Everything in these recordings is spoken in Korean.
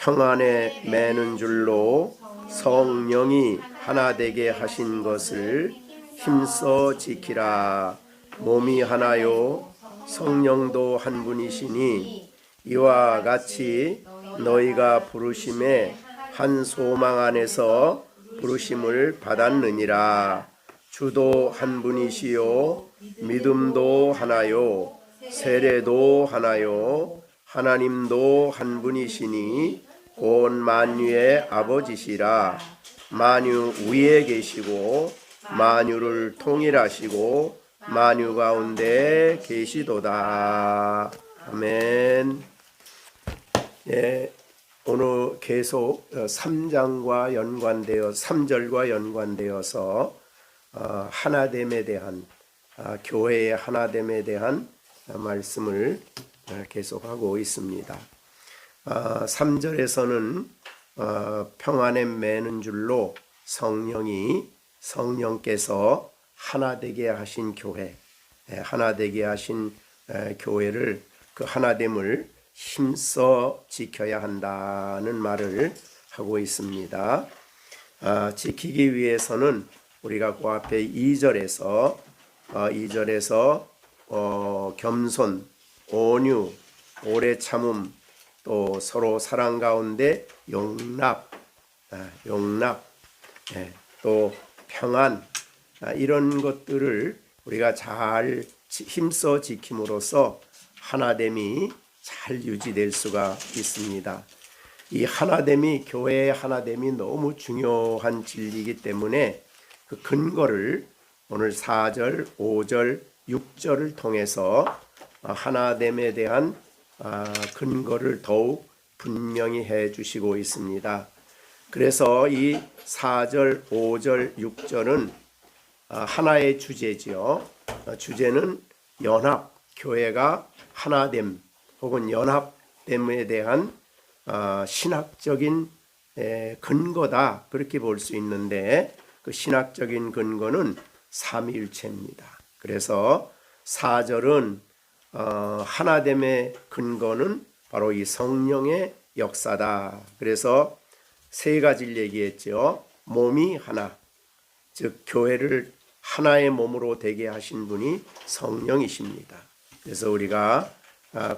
평안에 매는 줄로 성령이 하나 되게 하신 것을 힘써 지키라. 몸이 하나요 성령도 한 분이시니 이와 같이 너희가 부르심에 한 소망 안에서 부르심을 받았느니라. 주도 한 분이시요 믿음도 하나요 세례도 하나요 하나님도 한 분이시니 곧 만유의 아버지시라. 만유 위에 계시고 만유를 통일하시고 만유 가운데 계시도다. 아멘. 예, 오늘 계속 3장과 연관되어 3절과 연관되어서 하나됨에 대한 교회의 하나됨에 대한 말씀을 계속하고 있습니다. 3절에서는 평안에 매는 줄로 성령께서 하나되게 하신 교회, 하나되게 하신 교회를 그 하나됨을 힘써 지켜야 한다는 말을 하고 있습니다. 지키기 위해서는 우리가 그 앞에 2절에서 겸손, 온유, 오래 참음, 또 서로 사랑 가운데 용납, 또 평안, 이런 것들을 우리가 잘 힘써 지킴으로써 하나됨이 잘 유지될 수가 있습니다. 이 하나됨이, 교회의 하나됨이 너무 중요한 진리이기 때문에 그 근거를 오늘 4절, 5절, 6절을 통해서 하나됨에 대한 근거를 더욱 분명히 해 주시고 있습니다. 그래서 이 4절, 5절, 6절은 하나의 주제지요. 주제는 연합, 교회가 하나됨 혹은 연합됨에 대한 신학적인 근거다, 그렇게 볼 수 있는데 그 신학적인 근거는 삼위일체입니다. 그래서 4절은 하나됨의 근거는 바로 이 성령의 역사다. 그래서 세 가지를 얘기했죠. 몸이 하나, 즉 교회를 하나의 몸으로 되게 하신 분이 성령이십니다. 그래서 우리가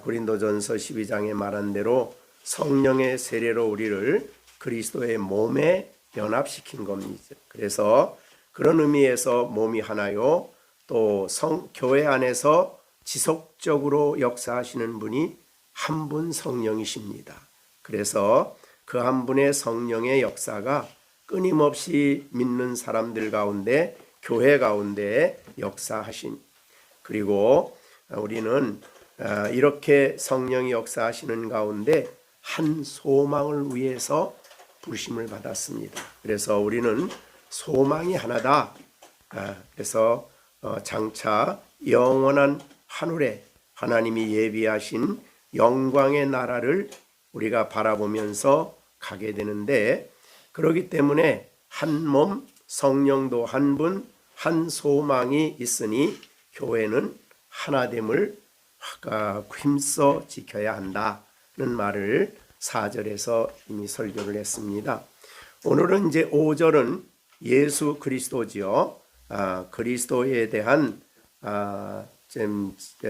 고린도전서 12장에 말한 대로 성령의 세례로 우리를 그리스도의 몸에 연합시킨 겁니다. 그래서 그런 의미에서 몸이 하나요, 또 교회 안에서 지속적으로 역사하시는 분이 한 분 성령이십니다. 그래서 그 한 분의 성령의 역사가 끊임없이 믿는 사람들 가운데, 교회 가운데 역사하신, 그리고 우리는 이렇게 성령이 역사하시는 가운데 한 소망을 위해서 부르심을 받았습니다. 그래서 우리는 소망이 하나다. 그래서 장차 영원한 하늘에 하나님이 예비하신 영광의 나라를 우리가 바라보면서 가게 되는데, 그렇기 때문에 한 몸, 성령도 한 분, 한 소망이 있으니 교회는 하나됨을 힘써 지켜야 한다는 말을 4절에서 이미 설교를 했습니다. 오늘은 이제 5절은 예수 그리스도지요. 그리스도에 대한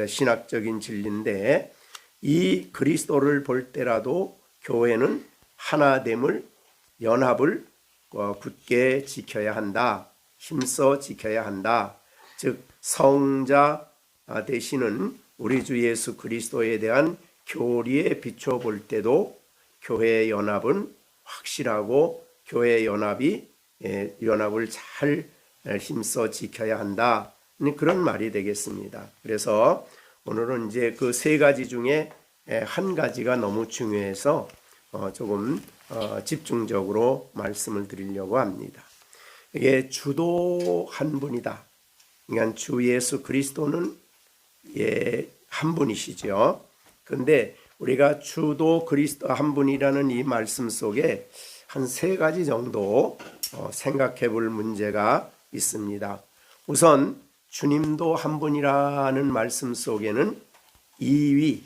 신학적인 진리인데, 이 그리스도를 볼 때라도 교회는 하나됨을, 연합을 굳게 지켜야 한다, 힘써 지켜야 한다. 즉 성자 되시는 우리 주 예수 그리스도에 대한 교리에 비춰볼 때도 교회의 연합은 확실하고 교회의 연합을 잘 힘써 지켜야 한다, 그런 말이 되겠습니다. 그래서 오늘은 이제 그 세 가지 중에 한 가지가 너무 중요해서 조금 집중적으로 말씀을 드리려고 합니다. 이게 주도 한 분이다. 그러니까 주 예수 그리스도는 한 분이시죠. 그런데 우리가 주도 그리스도 한 분이라는 이 말씀 속에 한 세 가지 정도 생각해 볼 문제가 있습니다. 우선 주님도 한 분이라는 말씀 속에는 제2위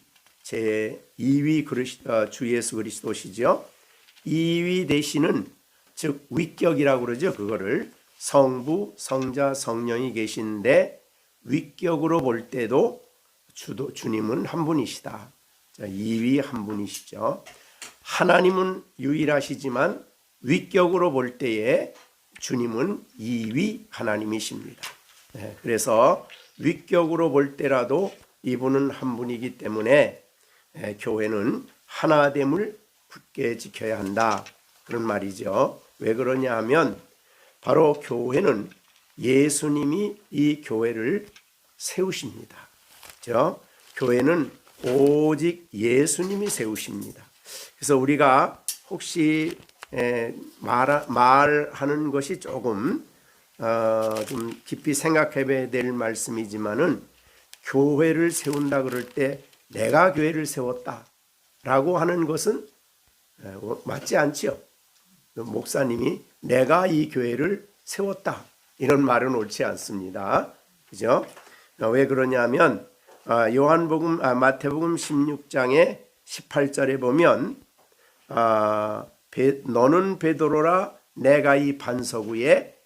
주 예수 그리스도시죠. 이위 되시는, 즉 위격이라고 그러죠. 그거를 성부, 성자, 성령이 계신데 위격으로 볼 때도 주님은 한 분이시다. 자, 이위 한 분이시죠. 하나님은 유일하시지만 위격으로 볼 때에 주님은 이위 하나님이십니다. 네, 그래서 위격으로 볼 때라도 이분은 한 분이기 때문에 교회는 하나됨을 굳게 지켜야 한다. 그런 말이죠. 왜 그러냐 하면 바로 교회는 예수님이 이 교회를 세우십니다. 그렇죠? 교회는 오직 예수님이 세우십니다. 그래서 우리가 혹시 말하는 것이 조금 좀 깊이 생각해봐야 될 말씀이지만은, 교회를 세운다 그럴 때 내가 교회를 세웠다라고 하는 것은 맞지 않지요. 목사님이 내가 이 교회를 세웠다 이런 말은 옳지 않습니다. 그죠? 왜 그러냐면 마태복음 16장의 18절에 보면 너는 베드로라, 내가 이 반석 위에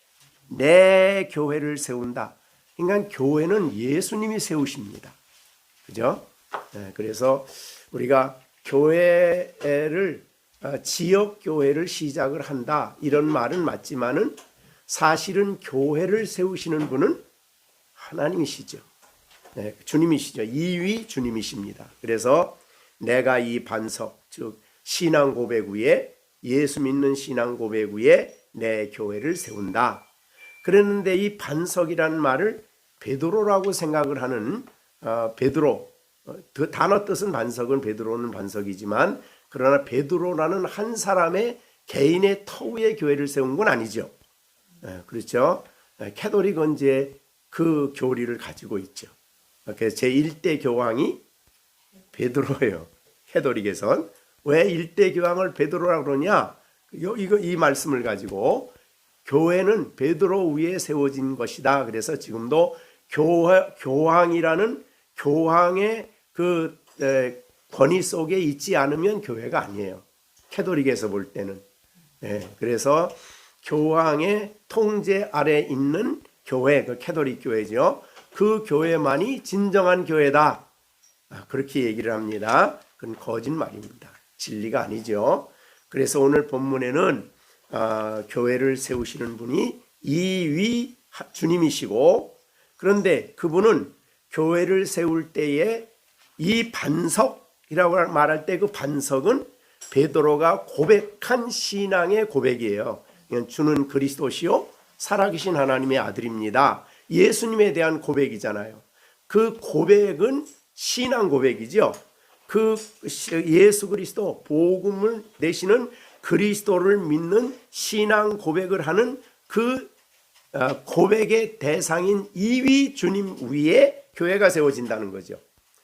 내 교회를 세운다. 그러니까 교회는 예수님이 세우십니다. 그죠? 그래서 우리가 교회를 지역 교회를 시작을 한다 이런 말은 맞지만은 사실은 교회를 세우시는 분은 하나님이시죠. 주님이시죠. 이위 주님이십니다. 그래서 내가 이 반석, 즉 신앙 고백 위에, 예수 믿는 신앙 고백 위에 내 교회를 세운다. 그랬는데 이 반석이라는 말을 베드로라고 생각을 하는 베드로, 그 단어 뜻은 반석은 베드로는 반석이지만, 그러나 베드로라는 한 사람의 개인의 터 위에 교회를 세운 건 아니죠. 그렇죠? 캐톨릭은 이제 그 교리를 가지고 있죠. 그래서 제1대 교황이 베드로예요. 캐톨릭에선. 왜 1대 교황을 베드로라고 그러냐? 이 말씀을 가지고 교회는 베드로 위에 세워진 것이다. 그래서 지금도 교황이라는 교황의 그 권위 속에 있지 않으면 교회가 아니에요. 캐톨릭에서 볼 때는. 그래서 교황의 통제 아래 있는 교회, 그 캐톨릭 교회죠. 그 교회만이 진정한 교회다. 그렇게 얘기를 합니다. 그건 거짓말입니다. 진리가 아니죠. 그래서 오늘 본문에는 교회를 세우시는 분이 이위 주님이시고, 그런데 그분은 교회를 세울 때에 이 반석이라고 말할 때 그 반석은 베드로가 고백한 신앙의 고백이에요. 주는 그리스도시요 살아계신 하나님의 아들입니다. 예수님에 대한 고백이잖아요. 그 고백은 신앙 고백이죠. 그 예수 그리스도 복음을 내시는 그리스도를 믿는 신앙 고백을 하는 그 고백의 대상인 이위 주님 위에 교회가 세워진다는 거죠.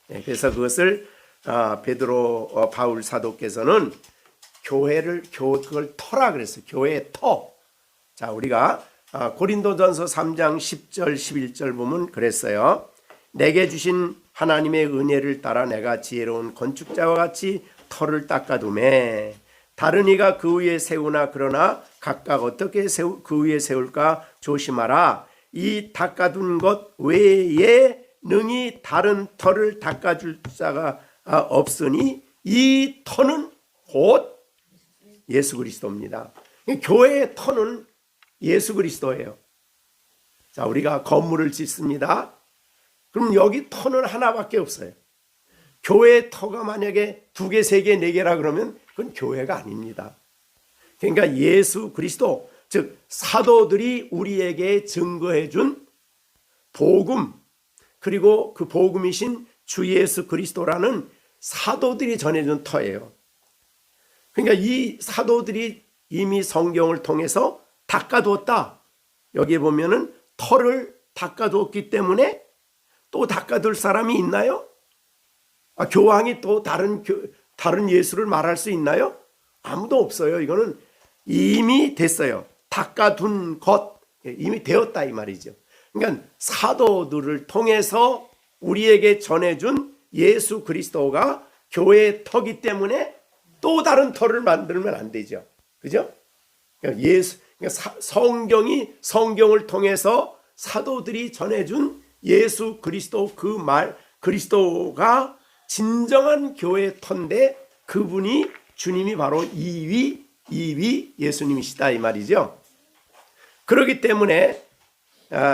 그래서 그것을 베드로 바울 사도께서는 그걸 터라 그랬어요. 교회의 터. 자, 우리가 고린도전서 3장 10절 11절 보면 그랬어요. 내게 주신 하나님의 은혜를 따라 내가 지혜로운 건축자와 같이 터를 닦아두매 다른 이가 그 위에 세우나 그러나 각각 어떻게 그 위에 세울까 조심하라. 이 닦아둔 것 외에 능히 다른 터를 닦아줄 자가 없으니 이 터는 곧 예수 그리스도입니다. 교회의 터는 예수 그리스도예요. 자, 우리가 건물을 짓습니다. 그럼 여기 터는 하나밖에 없어요. 교회의 터가 만약에 2개, 3개, 4개라 그러면 그건 교회가 아닙니다. 그러니까 예수 그리스도, 즉 사도들이 우리에게 증거해 준 복음, 그리고 그 복음이신 주 예수 그리스도라는 사도들이 전해준 터예요. 그러니까 이 사도들이 이미 성경을 통해서 닦아두었다. 여기에 보면은 터를 닦아두었기 때문에 또 닦아둘 사람이 있나요? 교황이 또 다른 예수를 말할 수 있나요? 아무도 없어요. 이거는 이미 됐어요. 닦아둔 것, 이미 되었다 이 말이죠. 그러니까 사도들을 통해서 우리에게 전해준 예수 그리스도가 교회의 터기 때문에 또 다른 터를 만들면 안 되죠. 그죠? 그러니까 성경을 통해서 사도들이 전해준 예수 그리스도 그 말, 그리스도가 진정한 교회의 터인데 그분이 주님이 바로 2위 예수님이시다 이 말이죠. 그렇기 때문에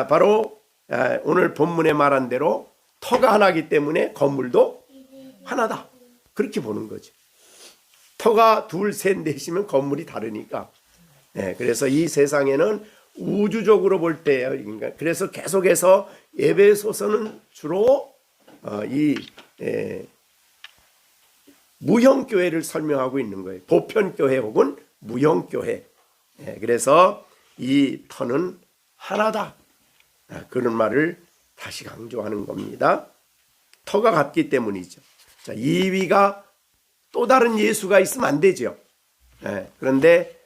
바로 오늘 본문에 말한 대로 터가 하나이기 때문에 건물도 하나다. 그렇게 보는 거죠. 터가 둘, 셋, 넷이면 건물이 다르니까. 그래서 이 세상에는 우주적으로 볼 때, 그래서 계속해서 에베소서는 주로 무형교회를 설명하고 있는 거예요. 보편교회 혹은 무형교회. 그래서 이 터는 하나다. 그런 말을 다시 강조하는 겁니다. 터가 같기 때문이죠. 자, 2위가 또 다른 예수가 있으면 안 되죠. 그런데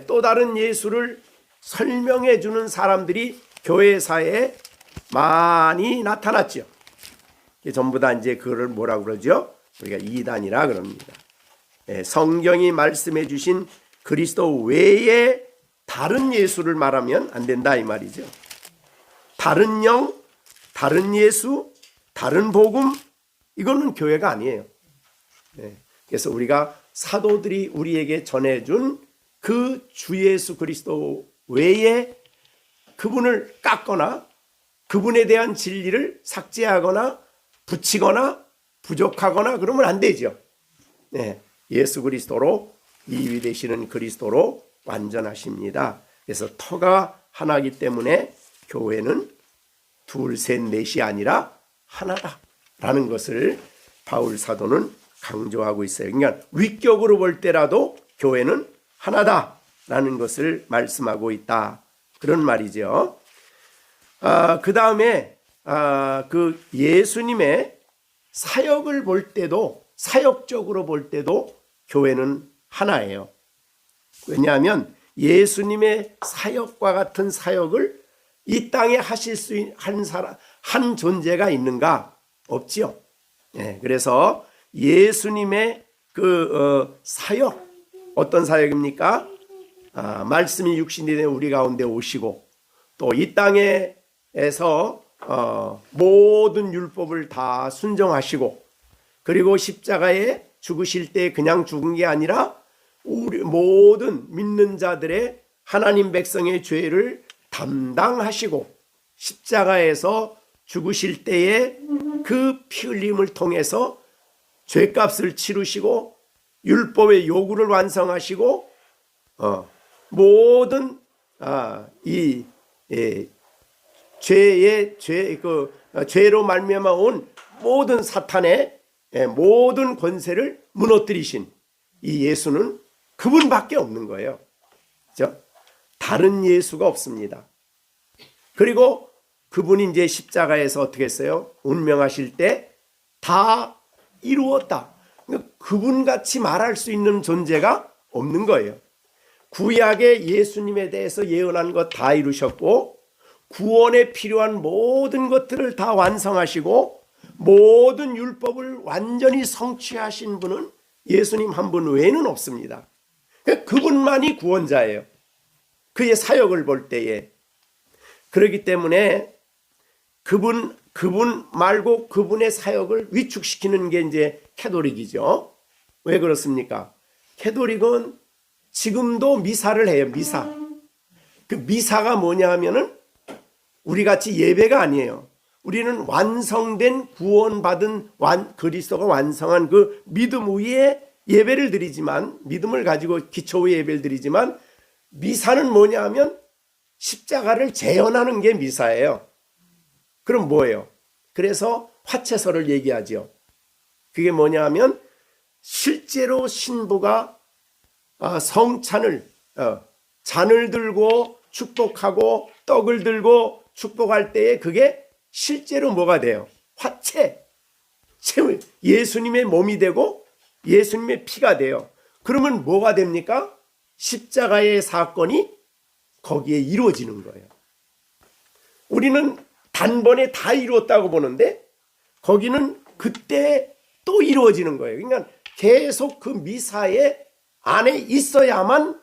또 다른 예수를 설명해 주는 사람들이 교회사에 많이 나타났죠. 전부 다 이제 그걸 뭐라고 그러죠? 우리가 이단이라 그럽니다. 성경이 말씀해 주신 그리스도 외에 다른 예수를 말하면 안 된다 이 말이죠. 다른 영, 다른 예수, 다른 복음, 이거는 교회가 아니에요. 그래서 우리가 사도들이 우리에게 전해준 그 주 예수 그리스도 외에 그분을 깎거나 그분에 대한 진리를 삭제하거나 붙이거나 부족하거나 그러면 안 되죠. 예수 그리스도로 2위 되시는 그리스도로 완전하십니다. 그래서 터가 하나이기 때문에 교회는 둘, 셋, 넷이 아니라 하나다라는 것을 바울 사도는 강조하고 있어요. 그러니까 위격으로 볼 때라도 교회는 하나다라는 것을 말씀하고 있다. 그런 말이죠. 그 다음에 그 예수님의 사역을 볼 때도 사역적으로 볼 때도 교회는 하나예요. 왜냐하면 예수님의 사역과 같은 사역을 이 땅에 하실 수 있는 한 존재가 있는가? 없지요. 그래서 예수님의 그 사역, 어떤 사역입니까? 말씀이 육신이 된 우리 가운데 오시고 또 이 땅에서 모든 율법을 다 순종하시고 그리고 십자가에 죽으실 때 그냥 죽은 게 아니라 우리 모든 믿는 자들의 하나님 백성의 죄를 담당하시고 십자가에서 죽으실 때에 그 피 흘림을 통해서 죄값을 치르시고 율법의 요구를 완성하시고 모든 이 죄로 말미암아 온 모든 사탄의 모든 권세를 무너뜨리신 이 예수는 그분밖에 없는 거예요. 그렇죠? 다른 예수가 없습니다. 그리고 그분이 이제 십자가에서 어떻게 했어요? 운명하실 때 다 이루었다. 그러니까 그분같이 말할 수 있는 존재가 없는 거예요. 구약의 예수님에 대해서 예언한 것 다 이루셨고 구원에 필요한 모든 것들을 다 완성하시고 모든 율법을 완전히 성취하신 분은 예수님 한 분 외에는 없습니다. 그분만이 구원자예요. 그의 사역을 볼 때에. 그렇기 때문에 그분 말고 그분의 사역을 위축시키는 게 이제 캐톨릭이죠. 왜 그렇습니까? 캐톨릭은 지금도 미사를 해요. 미사. 그 미사가 뭐냐 하면은 우리 같이 예배가 아니에요. 우리는 완성된 구원받은 그리스도가 완성한 그 믿음 위에 예배를 드리지만 믿음을 가지고 기초 위에 예배를 드리지만 미사는 뭐냐 하면 십자가를 재현하는 게 미사예요. 그럼 뭐예요? 그래서 화채설을 얘기하죠. 그게 뭐냐 하면 실제로 신부가 성찬을 잔을 들고 축복하고 떡을 들고 축복할 때에 그게 실제로 뭐가 돼요? 화채. 예수님의 몸이 되고 예수님의 피가 돼요. 그러면 뭐가 됩니까? 십자가의 사건이 거기에 이루어지는 거예요. 우리는 단번에 다 이루었다고 보는데 거기는 그때 또 이루어지는 거예요. 그러니까 계속 그 미사에 안에 있어야만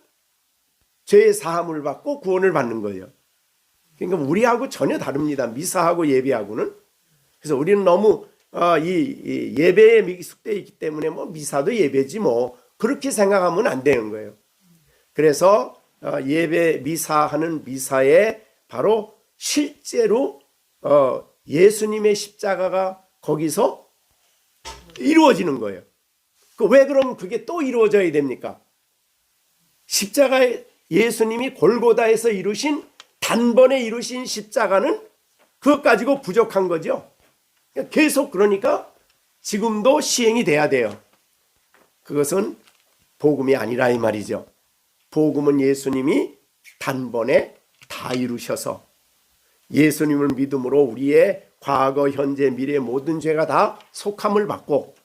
죄의 사함을 받고 구원을 받는 거예요. 그러니까 우리하고 전혀 다릅니다. 미사하고 예배하고는. 그래서 우리는 너무 이 예배에 미숙되어 있기 때문에 뭐 미사도 예배지 뭐 그렇게 생각하면 안 되는 거예요. 그래서 예배 미사하는 미사에 바로 실제로 예수님의 십자가가 거기서 이루어지는 거예요. 왜 그럼 그게 또 이루어져야 됩니까? 십자가에 예수님이 골고다에서 이루신 단번에 이루신 십자가는 그것 가지고 부족한 거죠. 계속 그러니까 지금도 시행이 돼야 돼요. 그것은 복음이 아니라 이 말이죠. 복음은 예수님이 단번에 다 이루셔서 예수님을 믿음으로 우리의 과거, 현재, 미래 모든 죄가 다 속함을 받고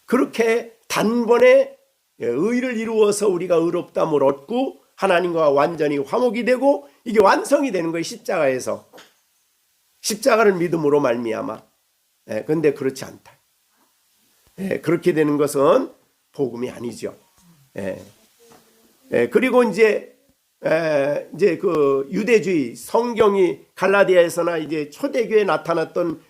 그렇게 단번에 의를 이루어서 우리가 의롭다함을 얻고 하나님과 완전히 화목이 되고 이게 완성이 되는 거예요. 십자가에서. 십자가를 믿음으로 말미암아. 그런데 그렇지 않다. 그렇게 되는 것은 복음이 아니죠. 그리고 이제 그 유대주의 성경이 갈라디아에서나 이제 초대교회에 나타났던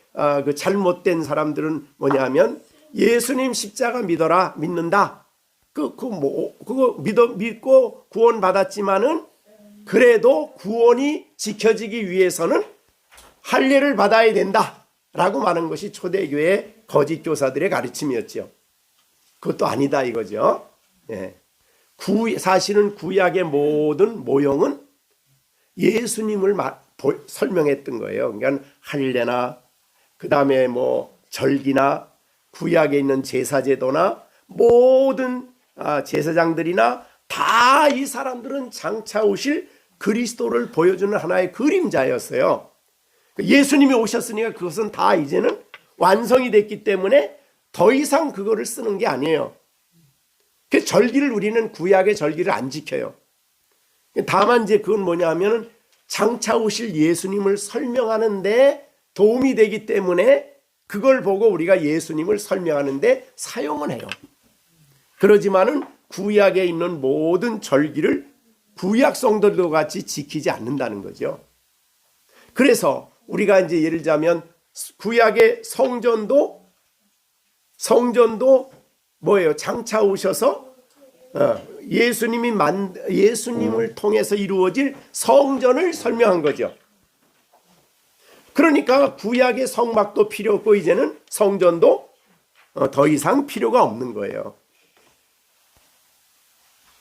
그 잘못된 사람들은 뭐냐면 예수님 십자가 믿는다. 그거 믿고 구원 받았지만은 그래도 구원이 지켜지기 위해서는 할례를 받아야 된다라고 말하는 것이 초대교회 거짓 교사들의 가르침이었죠. 그것도 아니다 이거죠. 사실은 구약의 모든 모형은 예수님을 설명했던 거예요. 그러니까 할례나 그 다음에 뭐 절기나 구약에 있는 제사제도나 모든 제사장들이나 다 이 사람들은 장차 오실 그리스도를 보여주는 하나의 그림자였어요. 예수님이 오셨으니까 그것은 다 이제는 완성이 됐기 때문에 더 이상 그거를 쓰는 게 아니에요. 그 절기를 우리는 구약의 절기를 안 지켜요. 다만 이제 그건 뭐냐면 장차 오실 예수님을 설명하는데 도움이 되기 때문에 그걸 보고 우리가 예수님을 설명하는데 사용은 해요. 그러지만은 구약에 있는 모든 절기를 구약 성도들과 같이 지키지 않는다는 거죠. 그래서 우리가 이제 예를 들자면 구약의 성전도 뭐예요? 장차 오셔서 예수님을 통해서 이루어질 성전을 설명한 거죠. 그러니까 구약의 성막도 필요 없고 이제는 성전도 더 이상 필요가 없는 거예요.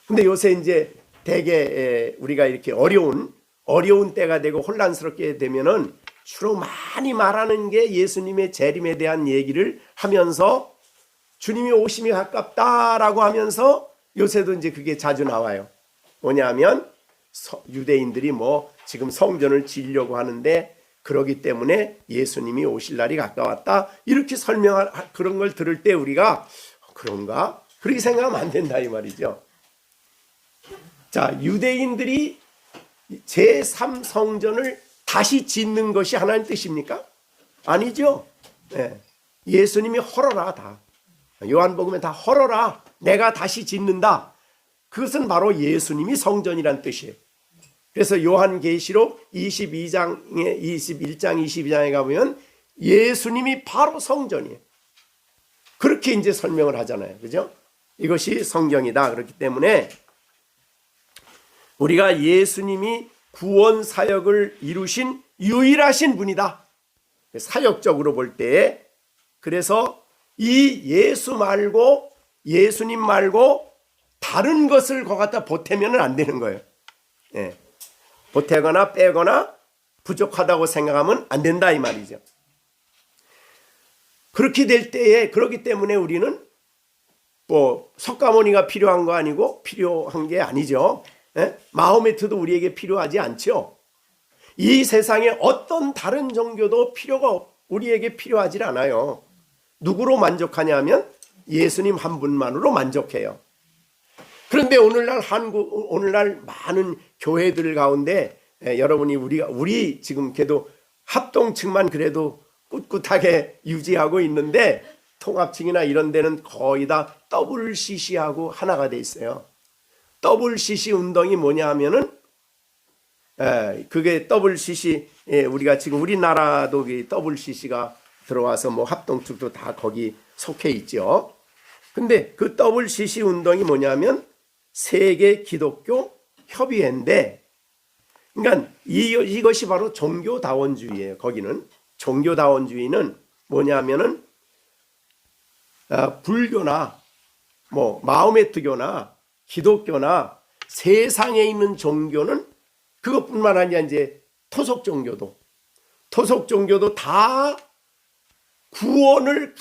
근데 요새 이제 대개 우리가 이렇게 어려운 때가 되고 혼란스럽게 되면은 주로 많이 말하는 게 예수님의 재림에 대한 얘기를 하면서 주님이 오심이 가깝다라고 하면서 요새도 이제 그게 자주 나와요. 뭐냐면 유대인들이 뭐 지금 성전을 지으려고 하는데 그러기 때문에 예수님이 오실 날이 가까웠다. 이렇게 설명할 그런 걸 들을 때 우리가 그런가? 그렇게 생각하면 안 된다 이 말이죠. 자, 유대인들이 제3성전을 다시 짓는 것이 하나님 뜻입니까? 아니죠. 예수님이 헐어라 다. 요한복음에 다 헐어라. 내가 다시 짓는다. 그것은 바로 예수님이 성전이란 뜻이에요. 그래서 요한계시록 21장 22장에 가보면 예수님이 바로 성전이에요. 그렇게 이제 설명을 하잖아요. 그죠? 이것이 성경이다. 그렇기 때문에 우리가 예수님이 구원 사역을 이루신 유일하신 분이다. 사역적으로 볼 때. 그래서 이 예수님 말고 다른 것을 거기다 보태면 안 되는 거예요. 보태거나 빼거나 부족하다고 생각하면 안 된다 이 말이죠. 그렇게 될 때에 그렇기 때문에 우리는 뭐 석가모니가 필요한 거 아니고 필요한 게 아니죠. 마호메트도 우리에게 필요하지 않죠. 이 세상에 어떤 다른 종교도 우리에게 필요하지 않아요. 누구로 만족하냐면 예수님 한 분만으로 만족해요. 그런데 오늘날 많은 교회들 가운데 여러분이 우리 지금 그래도 합동층만 그래도 꿋꿋하게 유지하고 있는데 통합층이나 이런 데는 거의 다 WCC하고 하나가 돼 있어요. WCC 운동이 뭐냐 하면은 그게 WCC 우리가 지금 우리나라도 WCC가 들어와서 뭐 합동측도 다 거기 속해 있죠. 근데 그 WCC 운동이 뭐냐면 세계 기독교 협의회인데, 그러니까 이것이 바로 종교다원주의예요. 거기는 종교다원주의는 뭐냐면은 불교나 뭐 마호메트교나 기독교나 세상에 있는 종교는 그것뿐만 아니라 이제 토속 종교도 다 구원을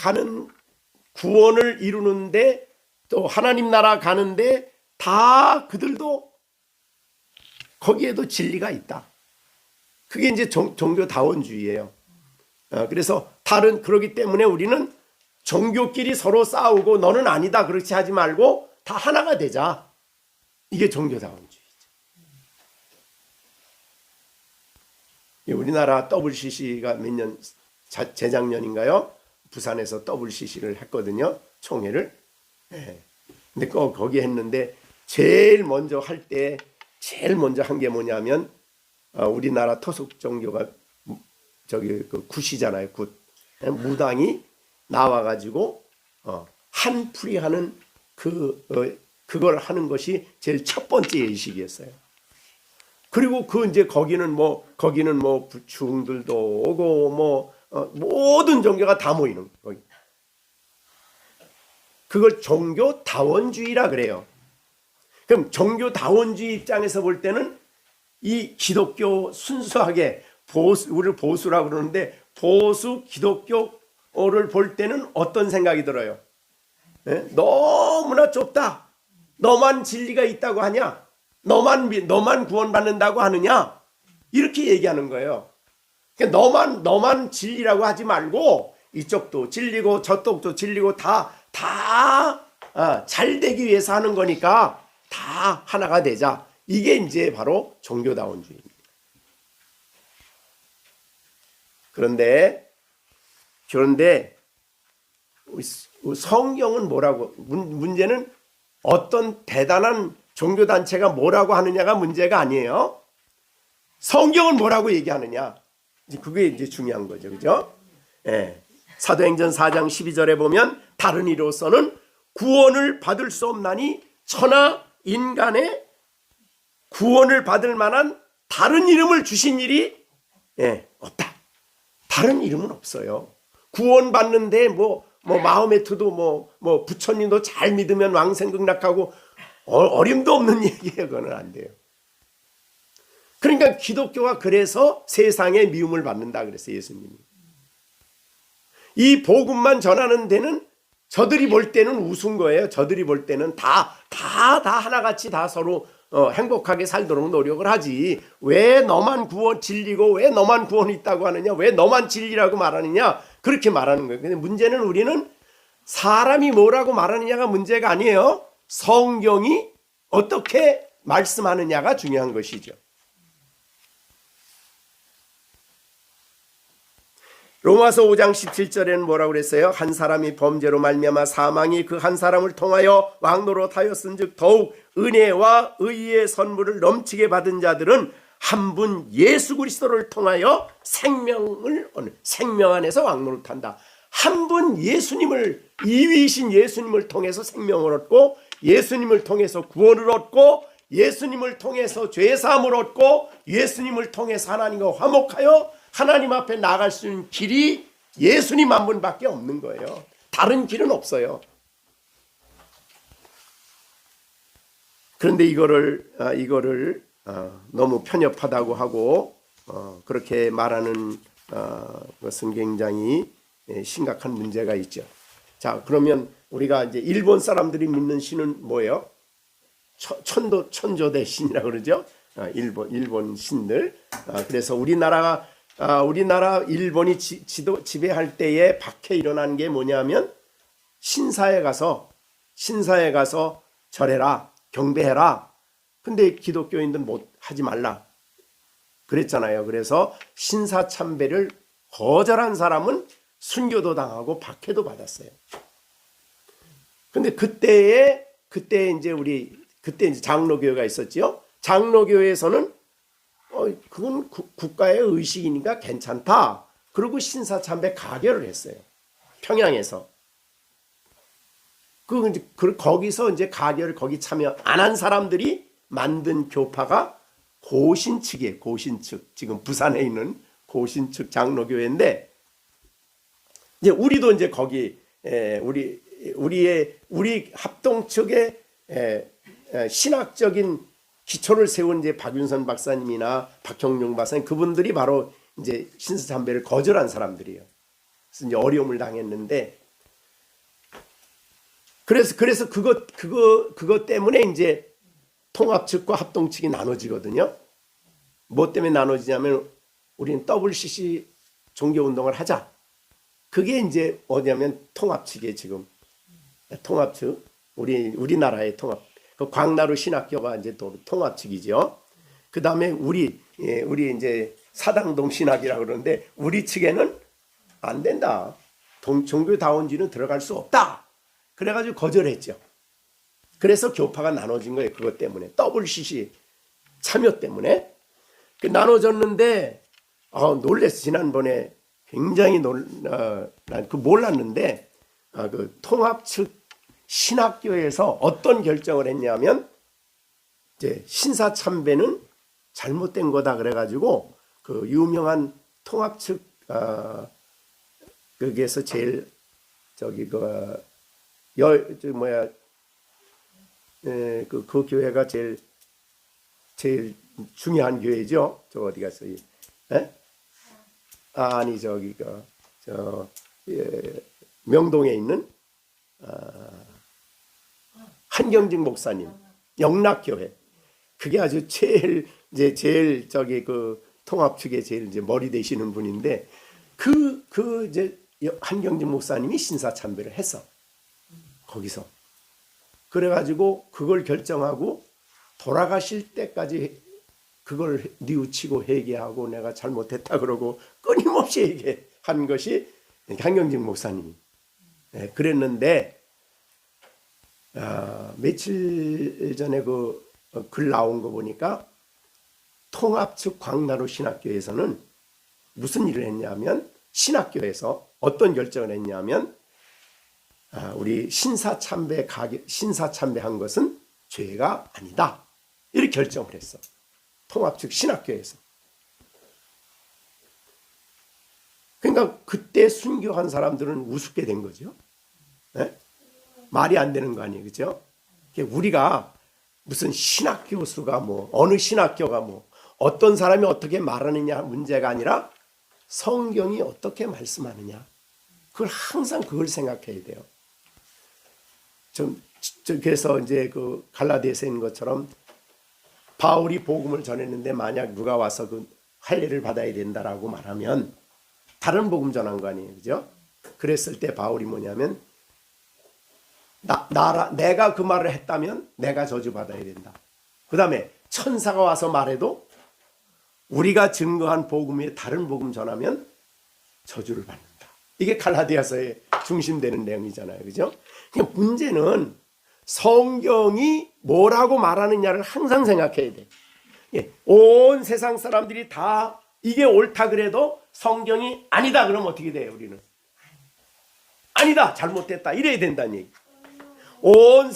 이루는데, 또 하나님 나라 가는데 다 그들도 거기에도 진리가 있다. 그게 이제 종교다원주의예요. 그래서 그러기 때문에 우리는 종교끼리 서로 싸우고 너는 아니다 그렇게 하지 말고 다 하나가 되자. 이게 종교다원주의죠. 우리나라 WCC가 몇 년, 재작년인가요? 부산에서 WCC를 했거든요. 총회를. 근데 거기 했는데 제일 먼저 한 게 뭐냐면 우리나라 토속 종교가 그 굿이잖아요. 굿. 무당이 나와가지고 한풀이 하는 그걸 하는 것이 제일 첫 번째 예식이었어요. 그리고 거기는 뭐 부충들도 오고 모든 종교가 다 모이는 거기. 그걸 종교다원주의라 그래요. 그럼 종교다원주의 입장에서 볼 때는 이 기독교 순수하게 우리를 보수라고 그러는데, 보수 기독교를 볼 때는 어떤 생각이 들어요? 너무나 좁다. 너만 진리가 있다고 하냐? 너만 구원받는다고 하느냐? 이렇게 얘기하는 거예요. 그러니까 너만 진리라고 하지 말고 이쪽도 진리고 저쪽도 진리고 다 잘 되기 위해서 하는 거니까 다 하나가 되자. 이게 이제 바로 종교다원주의입니다. 그런데 성경은 뭐라고, 문제는 어떤 대단한 종교단체가 뭐라고 하느냐가 문제가 아니에요. 성경은 뭐라고 얘기하느냐. 그게 이제 중요한 거죠. 그죠? 사도행전 4장 12절에 보면 다른 이로서는 구원을 받을 수 없나니 천하 인간의 구원을 받을 만한 다른 이름을 주신 일이 없다. 다른 이름은 없어요. 구원받는데 마호메트도 뭐 부처님도 잘 믿으면 왕생극락하고 어림도 없는 얘기예요. 그거는 안 돼요. 그러니까 기독교가 그래서 세상에 미움을 받는다 그랬어요. 예수님이. 이 복음만 전하는 데는 저들이 볼 때는 우스운 거예요. 저들이 볼 때는 다 하나같이 다 서로 행복하게 살도록 노력을 하지. 왜 너만 진리고 왜 너만 구원이 있다고 하느냐? 왜 너만 진리라고 말하느냐? 그렇게 말하는 거예요. 근데 문제는 우리는 사람이 뭐라고 말하느냐가 문제가 아니에요. 성경이 어떻게 말씀하느냐가 중요한 것이죠. 로마서 5장 17절에는 뭐라고 그랬어요? 한 사람이 범죄로 말미암아 사망이 그 한 사람을 통하여 왕노릇하였은즉 더욱 은혜와 의의 선물을 넘치게 받은 자들은 한 분 예수 그리스도를 통하여 생명 안에서 왕노릇한다. 한 분 예수님을, 이위이신 예수님을 통해서 생명을 얻고, 예수님을 통해서 구원을 얻고, 예수님을 통해서 죄사함을 얻고, 예수님을 통해서 하나님과 화목하여 하나님 앞에 나갈 수 있는 길이 예수님 한 분밖에 없는 거예요. 다른 길은 없어요. 그런데 이거를 너무 편협하다고 하고 그렇게 말하는 것은 굉장히 심각한 문제가 있죠. 자, 그러면 우리가 이제 일본 사람들이 믿는 신은 뭐예요? 천조대 신이라고 그러죠. 일본 신들. 그래서 우리나라 일본이 지배할 때에 박해 일어난 게 뭐냐면 신사에 가서 절해라, 경배해라. 근데 기독교인들 못 하지 말라 그랬잖아요. 그래서 신사 참배를 거절한 사람은 순교도 당하고 박해도 받았어요. 근데 그때 이제 장로교회가 있었지요. 장로교회에서는 그건 국가의 의식이니까 괜찮다. 그리고 신사참배 가결을 했어요. 평양에서. 거기서 이제 거기 참여 안 한 사람들이 만든 교파가 고신측이에요. 고신측. 지금 부산에 있는 고신측 장로교회인데, 이제 우리도 이제 거기 우리 합동 측의 신학적인 기초를 세운 이제 박윤선 박사님이나 박형룡 박사님, 그분들이 바로 이제 신사참배를 거절한 사람들이에요. 그래서 이제 어려움을 당했는데, 그래서 그것 때문에 이제 통합 측과 합동 측이 나눠지거든요. 뭐 때문에 나눠지냐면, 우리는 WCC 종교운동을 하자. 그게 이제 어디냐면 통합 측이에요. 지금 통합 측, 우리나라의 통합. 그 광나루 신학교가 이제 또 통합 측이죠. 그 다음에 우리 이제 사당동 신학이라고 그러는데, 우리 측에는 안 된다. 종교다원주의는 들어갈 수 없다. 그래가지고 거절했죠. 그래서 교파가 나눠진 거예요. 그것 때문에. WCC 참여 때문에. 나눠졌는데, 놀랬어. 지난번에 굉장히 난 몰랐는데, 그 통합 측 신학교에서 어떤 결정을 했냐면, 이제 신사참배는 잘못된 거다. 그래가지고, 그 유명한 통합 측, 거기에서 제일, 그 교회가 제일 중요한 교회죠. 저 어디 갔어요? 아니, 명동에 있는 한경직 목사님, 영락교회. 그게 아주 제일 그 통합 측에 제일 이제 머리 되시는 분인데, 이제 한경직 목사님이 신사참배를 했어. 거기서. 그래가지고 그걸 결정하고 돌아가실 때까지 그걸 뉘우치고 회개하고 내가 잘못했다 그러고 끊임없이 얘기한 것이 한경직 목사님이. 그랬는데, 며칠 전에 그 글 나온 거 보니까 통합 측 광나루 신학교에서는 무슨 일을 했냐면, 신학교에서 어떤 결정을 했냐면, 우리 신사참배한 것은 죄가 아니다. 이렇게 결정을 했어. 통합 측 신학교에서. 그러니까 그때 순교한 사람들은 우습게 된 거죠. 네? 말이 안 되는 거 아니에요. 그죠? 우리가 무슨 신학교수가 어느 신학교가 어떤 사람이 어떻게 말하느냐 문제가 아니라 성경이 어떻게 말씀하느냐. 항상 그걸 생각해야 돼요. 그래서 이제 그 갈라디아서에 있는 것처럼 바울이 복음을 전했는데 만약 누가 와서 그 할례를 받아야 된다라고 말하면 다른 복음 전한 거 아니에요. 그죠? 그랬을 때 바울이 뭐냐면, 내가 그 말을 했다면 내가 저주받아야 된다. 그 다음에 천사가 와서 말해도 우리가 증거한 복음 외에 다른 복음 전하면 저주를 받는다. 이게 갈라디아서의 중심되는 내용이잖아요. 그죠? 그러니까 문제는 성경이 뭐라고 말하느냐를 항상 생각해야 돼. 온 세상 사람들이 다 이게 옳다 그래도 성경이 아니다 그러면 어떻게 돼요? 우리는 아니다, 잘못됐다 이래야 된다는 얘기. 온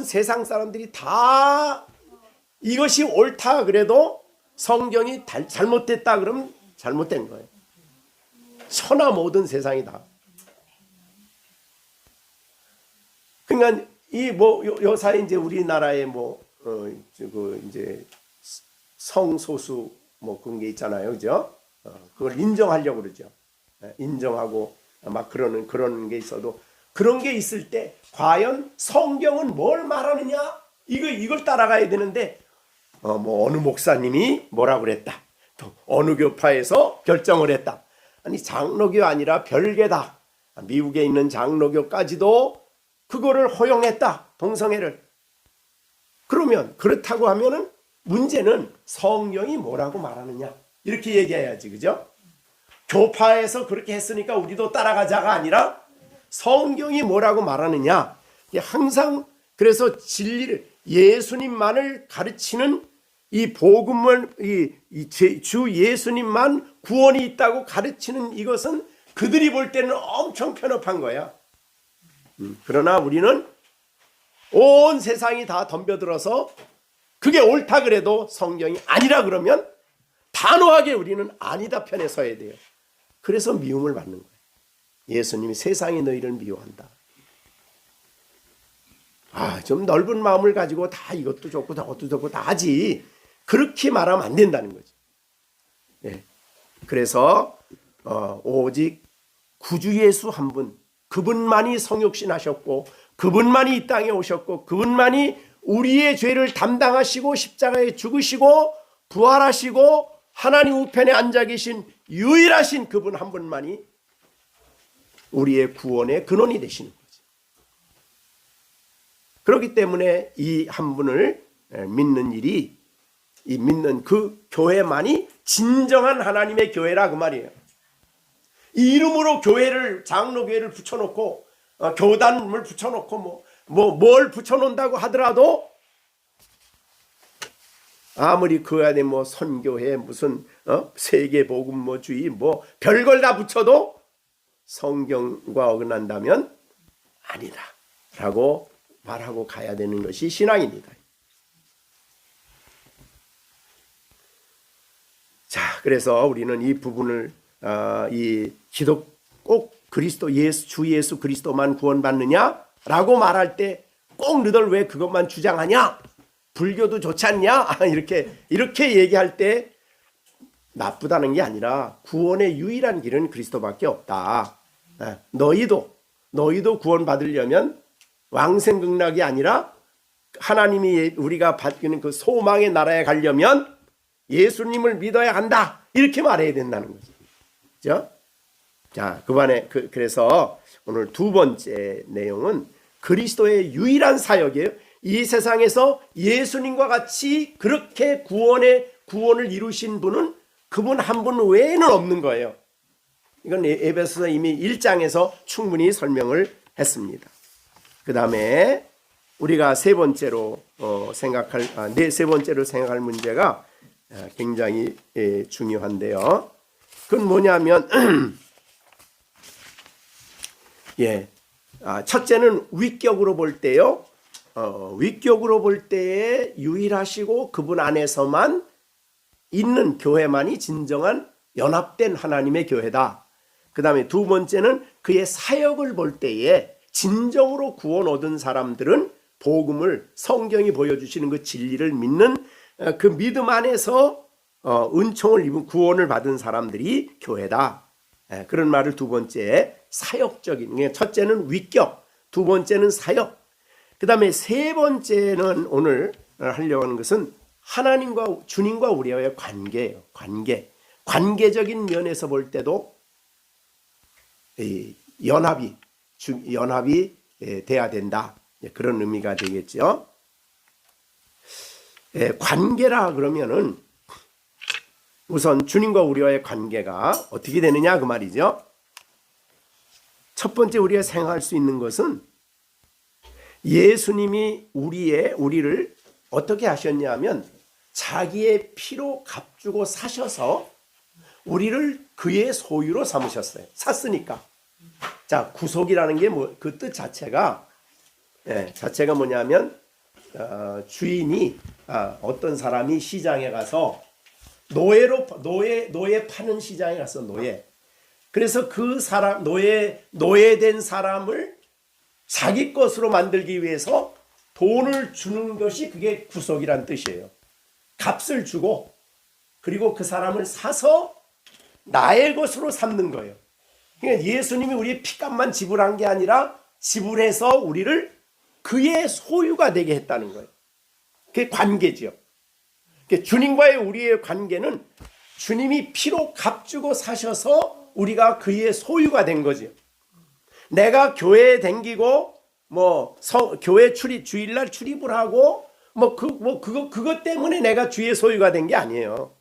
세상 사람들이 다 이것이 옳다 그래도 성경이 잘못됐다 그러면 잘못된 거예요. 천하 모든 세상이 다. 그러니까 요사이 이제 우리나라에 이제 성소수 그런 게 있잖아요. 그죠? 그걸 인정하려고 그러죠. 인정하고 막 그런 게 있어도, 그런 게 있을 때 과연 성경은 뭘 말하느냐? 이걸 따라가야 되는데, 어느 목사님이 뭐라고 그랬다. 또 어느 교파에서 결정을 했다. 아니, 장로교 아니라 별개다. 미국에 있는 장로교까지도 그거를 허용했다. 동성애를. 그러면 그렇다고 하면은 문제는 성경이 뭐라고 말하느냐. 이렇게 얘기해야지. 그죠? 교파에서 그렇게 했으니까 우리도 따라가자가 아니라 성경이 뭐라고 말하느냐. 항상 그래서 진리를 예수님만을 가르치는 이 복음을 주 예수님만 구원이 있다고 가르치는 이것은 그들이 볼 때는 엄청 편협한 거야. 그러나 우리는 온 세상이 다 덤벼들어서 그게 옳다 그래도 성경이 아니라 그러면 단호하게 우리는 아니다 편에 서야 돼요. 그래서 미움을 받는 거예요. 예수님이 세상이 너희를 미워한다. 좀 넓은 마음을 가지고 다 이것도 좋고 저것도 좋고 다 하지. 그렇게 말하면 안 된다는 거지. 예. 그래서 오직 구주 예수 한 분, 그분만이 성육신 하셨고 그분만이 이 땅에 오셨고 그분만이 우리의 죄를 담당하시고 십자가에 죽으시고 부활하시고 하나님 우편에 앉아 계신 유일하신 그분 한 분만이 우리의 구원의 근원이 되시는 거지. 그렇기 때문에 이 한 분을 믿는 일이 이 믿는 그 교회만이 진정한 하나님의 교회라 그 말이에요. 이 이름으로 교회를 장로교회를 붙여놓고 교단을 붙여놓고 뭘 붙여놓는다고 하더라도 아무리 그 안에 선교회 무슨 세계복음주의 별걸 다 붙여도 성경과 어긋난다면 아니다 라고 말하고 가야 되는 것이 신앙입니다. 자, 그래서 우리는 이 부분을 이 기독 꼭 그리스도 주 예수 그리스도만 구원받느냐라고 말할 때 꼭 너희들 왜 그것만 주장하냐? 불교도 좋지 않냐? 이렇게 얘기할 때 나쁘다는 게 아니라 구원의 유일한 길은 그리스도밖에 없다. 너희도 구원받으려면 왕생극락이 아니라 하나님이 우리가 받기는 그 소망의 나라에 가려면 예수님을 믿어야 한다. 이렇게 말해야 된다는 거죠. 그렇죠? 자, 그래서 오늘 두 번째 내용은 그리스도의 유일한 사역이에요. 이 세상에서 예수님과 같이 그렇게 구원을 이루신 분은 그분 한 분 외에는 없는 거예요. 이건 에베소서 이미 1장에서 충분히 설명을 했습니다. 그 다음에 우리가 세 번째로 생각할 문제가 굉장히 중요한데요. 그건 뭐냐면 첫째는 위격으로 볼 때요. 위격으로 볼 때에 유일하시고 그분 안에서만 있는 교회만이 진정한 연합된 하나님의 교회다. 그 다음에 두 번째는 그의 사역을 볼 때에 진정으로 구원 얻은 사람들은 복음을 성경이 보여주시는 그 진리를 믿는 그 믿음 안에서 은총을 입은 구원을 받은 사람들이 교회다. 그런 말을 두 번째 사역적인, 첫째는 위격, 두 번째는 사역, 그 다음에 세 번째는 오늘 하려고 하는 것은 하나님과 주님과 우리와의 관계예요. 관계적인 면에서 볼 때도 연합이 돼야 된다. 그런 의미가 되겠죠. 관계라 그러면은 우선 주님과 우리와의 관계가 어떻게 되느냐 그 말이죠. 첫 번째 우리가 생각할 수 있는 것은 예수님이 우리를 어떻게 하셨냐면 자기의 피로 값주고 사셔서 우리를 그의 소유로 삼으셨어요. 샀으니까. 자, 구속이라는 게 그 뜻 자체가 뭐냐면 주인이 어떤 사람이 시장에 가서 노예 파는 시장에 가서 그래서 그 사람 노예된 사람을 자기 것으로 만들기 위해서 돈을 주는 것이 그게 구속이란 뜻이에요. 값을 주고 그리고 그 사람을 사서 나의 것으로 삼는 거예요. 그러니까 예수님이 우리의 피값만 지불한 게 아니라 지불해서 우리를 그의 소유가 되게 했다는 거예요. 그게 관계죠. 주님과의 우리의 관계는 주님이 피로 값주고 사셔서 우리가 그의 소유가 된 거죠. 내가 교회에 댕기고 교회 주일날 출입을 하고 그것 때문에 내가 주의 소유가 된 게 아니에요.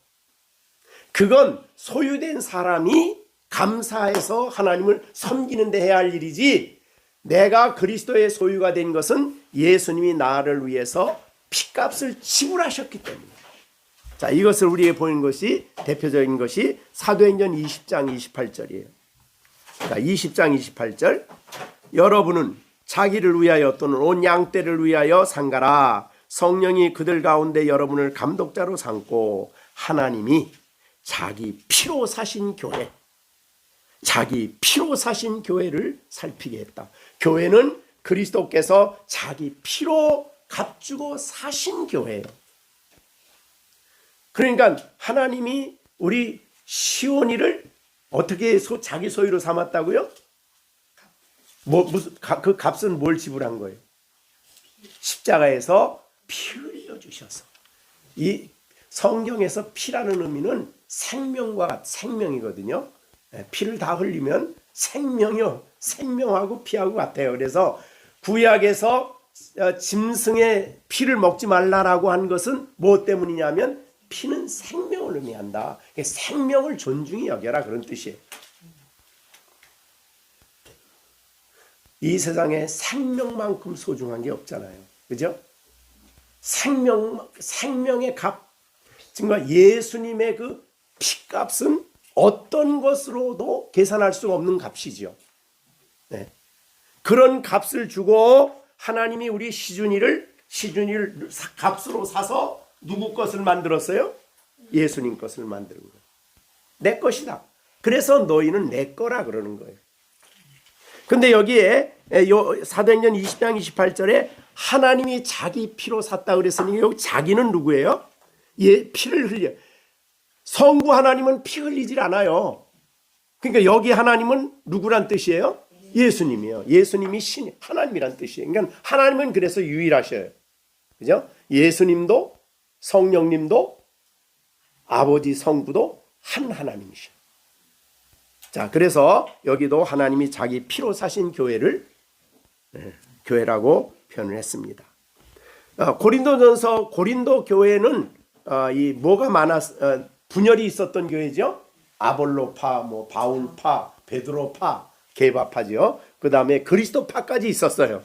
그건 소유된 사람이 감사해서 하나님을 섬기는 데 해야 할 일이지, 내가 그리스도의 소유가 된 것은 예수님이 나를 위해서 피값을 지불하셨기 때문에. 자, 이것을 우리에게 보이는 것이, 대표적인 것이 사도행전 20장 28절이에요. 자, 20장 28절. 여러분은 자기를 위하여 또는 온 양떼를 위하여 상가라. 성령이 그들 가운데 여러분을 감독자로 삼고 하나님이 자기 피로 사신 교회, 자기 피로 사신 교회를 살피게 했다. 교회는 그리스도께서 자기 피로 값주고 사신 교회예요. 그러니까 하나님이 우리 시온이를 어떻게 자기 소유로 삼았다고요? 그 값은 뭘 지불한 거예요? 십자가에서 피 흘려 주셔서. 이 성경에서 피라는 의미는 생명과 생명이거든요. 피를 다 흘리면 생명이요, 생명하고 피하고 같아요. 그래서 구약에서 짐승의 피를 먹지 말라라고 한 것은 무엇 때문이냐면 피는 생명을 의미한다. 생명을 존중히 여겨라, 그런 뜻이에요. 이 세상에 생명만큼 소중한 게 없잖아요. 그죠? 생명의 값, 정말 예수님의 그 피값은 어떤 것으로도 계산할 수 없는 값이죠. 네. 그런 값을 주고 하나님이 우리 시준이를 값으로 사서 누구 것을 만들었어요? 예수님 것을 만드는 거예요. 내 것이다. 그래서 너희는 내 거라 그러는 거예요. 근데 여기에 사도행전 20장 28절에 하나님이 자기 피로 샀다 그랬으니 여기 자기는 누구예요? 피를 흘려. 성부 하나님은 피 흘리질 않아요. 그러니까 여기 하나님은 누구란 뜻이에요? 예수님이요. 예수님이 하나님이란 뜻이에요. 그러니까 하나님은 그래서 유일하셔요. 그죠? 예수님도 성령님도 아버지 성부도 한 하나님이셔. 자, 그래서 여기도 하나님이 자기 피로 사신 교회를 교회라고 표현을 했습니다. 고린도전서 고린도 교회는 이 뭐가 분열이 있었던 교회죠. 아볼로파, 바울파, 베드로파, 게바파죠. 그 다음에 그리스도파까지 있었어요.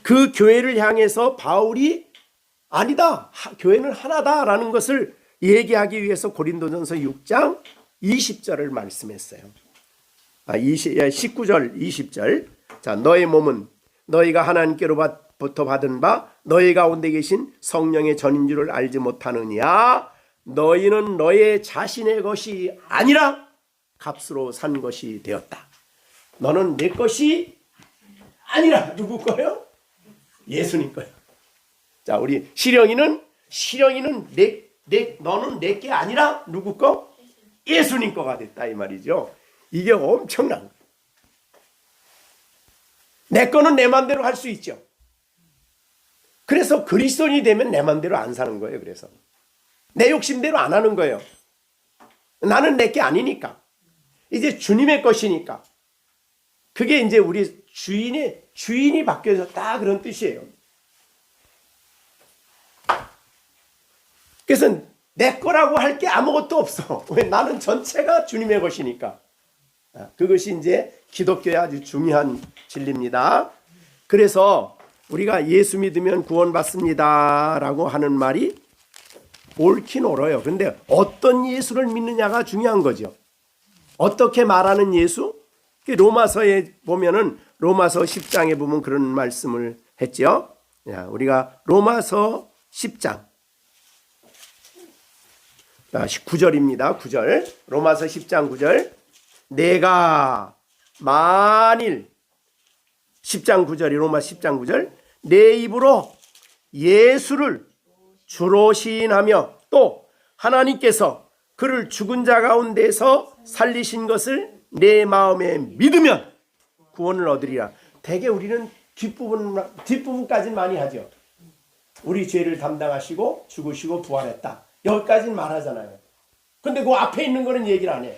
그 교회를 향해서 바울이 아니다, 교회는 하나다라는 것을 얘기하기 위해서 고린도전서 6장 20절을 말씀했어요. 19절 20절. 자, 너의 몸은 너희가 하나님께로부터 받은 바 너희 가운데 계신 성령의 전인 줄을 알지 못하느냐. 너희는 너의 자신의 것이 아니라 값으로 산 것이 되었다. 너는 내 것이 아니라 누구 거예요? 예수님 거예요. 자, 우리 시령이는 너는 내게 아니라 누구 거? 예수님 거가 됐다, 이 말이죠. 이게 엄청난 거예요. 내 거는 내 맘대로 할 수 있죠. 그래서 그리스도인이 되면 내 맘대로 안 사는 거예요. 그래서 내 욕심대로 안 하는 거예요. 나는 내게 아니니까. 이제 주님의 것이니까. 그게 이제 우리 주인이 바뀌어졌다, 그런 뜻이에요. 그래서 내 거라고 할 게 아무것도 없어. 왜? 나는 전체가 주님의 것이니까. 그것이 이제 기독교의 아주 중요한 진리입니다. 그래서 우리가 예수 믿으면 구원받습니다 라고 하는 말이 옳긴 옳아요. 근데 어떤 예수를 믿느냐가 중요한 거죠. 어떻게 말하는 예수? 로마서에 보면은 로마서 10장에 보면 그런 말씀을 했죠. 우리가 로마서 10장 9절입니다. 9절. 로마서 10장 9절. 내가 만일 10장 9절이 로마 10장 9절. 내 입으로 예수를 주로 시인하며 또 하나님께서 그를 죽은 자 가운데서 살리신 것을 내 마음에 믿으면 구원을 얻으리라. 대개 우리는 뒷부분까지는 많이 하죠. 우리 죄를 담당하시고 죽으시고 부활했다. 여기까지는 말하잖아요. 근데 그 앞에 있는 거는 얘기를 안 해.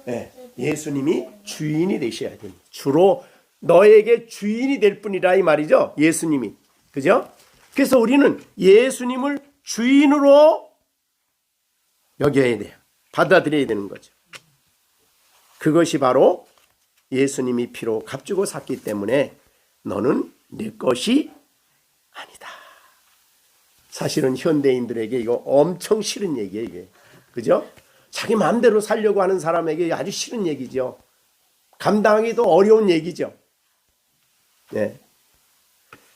네, 예수님이 주인이 되셔야 됩니다. 주로 너에게 주인이 될 뿐이라 이 말이죠. 예수님이. 그죠? 그래서 우리는 예수님을 주인으로 여겨야 돼요. 받아들여야 되는 거죠. 그것이 바로 예수님이 피로 값주고 샀기 때문에 너는 내 것이 아니다. 사실은 현대인들에게 이거 엄청 싫은 얘기예요, 이게. 그죠? 자기 마음대로 살려고 하는 사람에게 아주 싫은 얘기죠. 감당하기도 어려운 얘기죠. 네.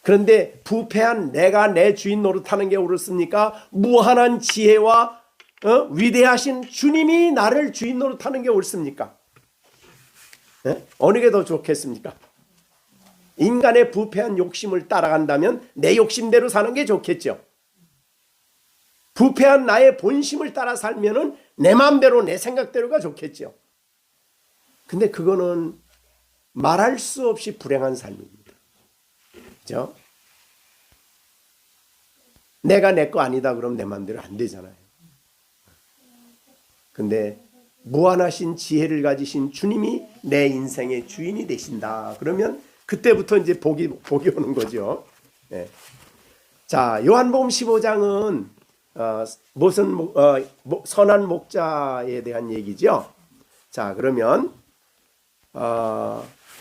그런데 부패한 내가 내 주인 노릇하는 게 옳습니까? 무한한 지혜와 위대하신 주님이 나를 주인 노릇하는 게 옳습니까? 네? 어느 게 더 좋겠습니까? 인간의 부패한 욕심을 따라간다면 내 욕심대로 사는 게 좋겠죠. 부패한 나의 본심을 따라 살면은 내 마음대로 내 생각대로가 좋겠죠. 근데 그거는 말할 수 없이 불행한 삶입니다. 그죠? 내가 내 거 아니다 그러면 내 마음대로 안 되잖아요. 근데 무한하신 지혜를 가지신 주님이 내 인생의 주인이 되신다. 그러면 그때부터 이제 복이 오는 거죠. 네. 자, 요한복음 15장은 선한 목자에 대한 얘기죠. 자, 그러면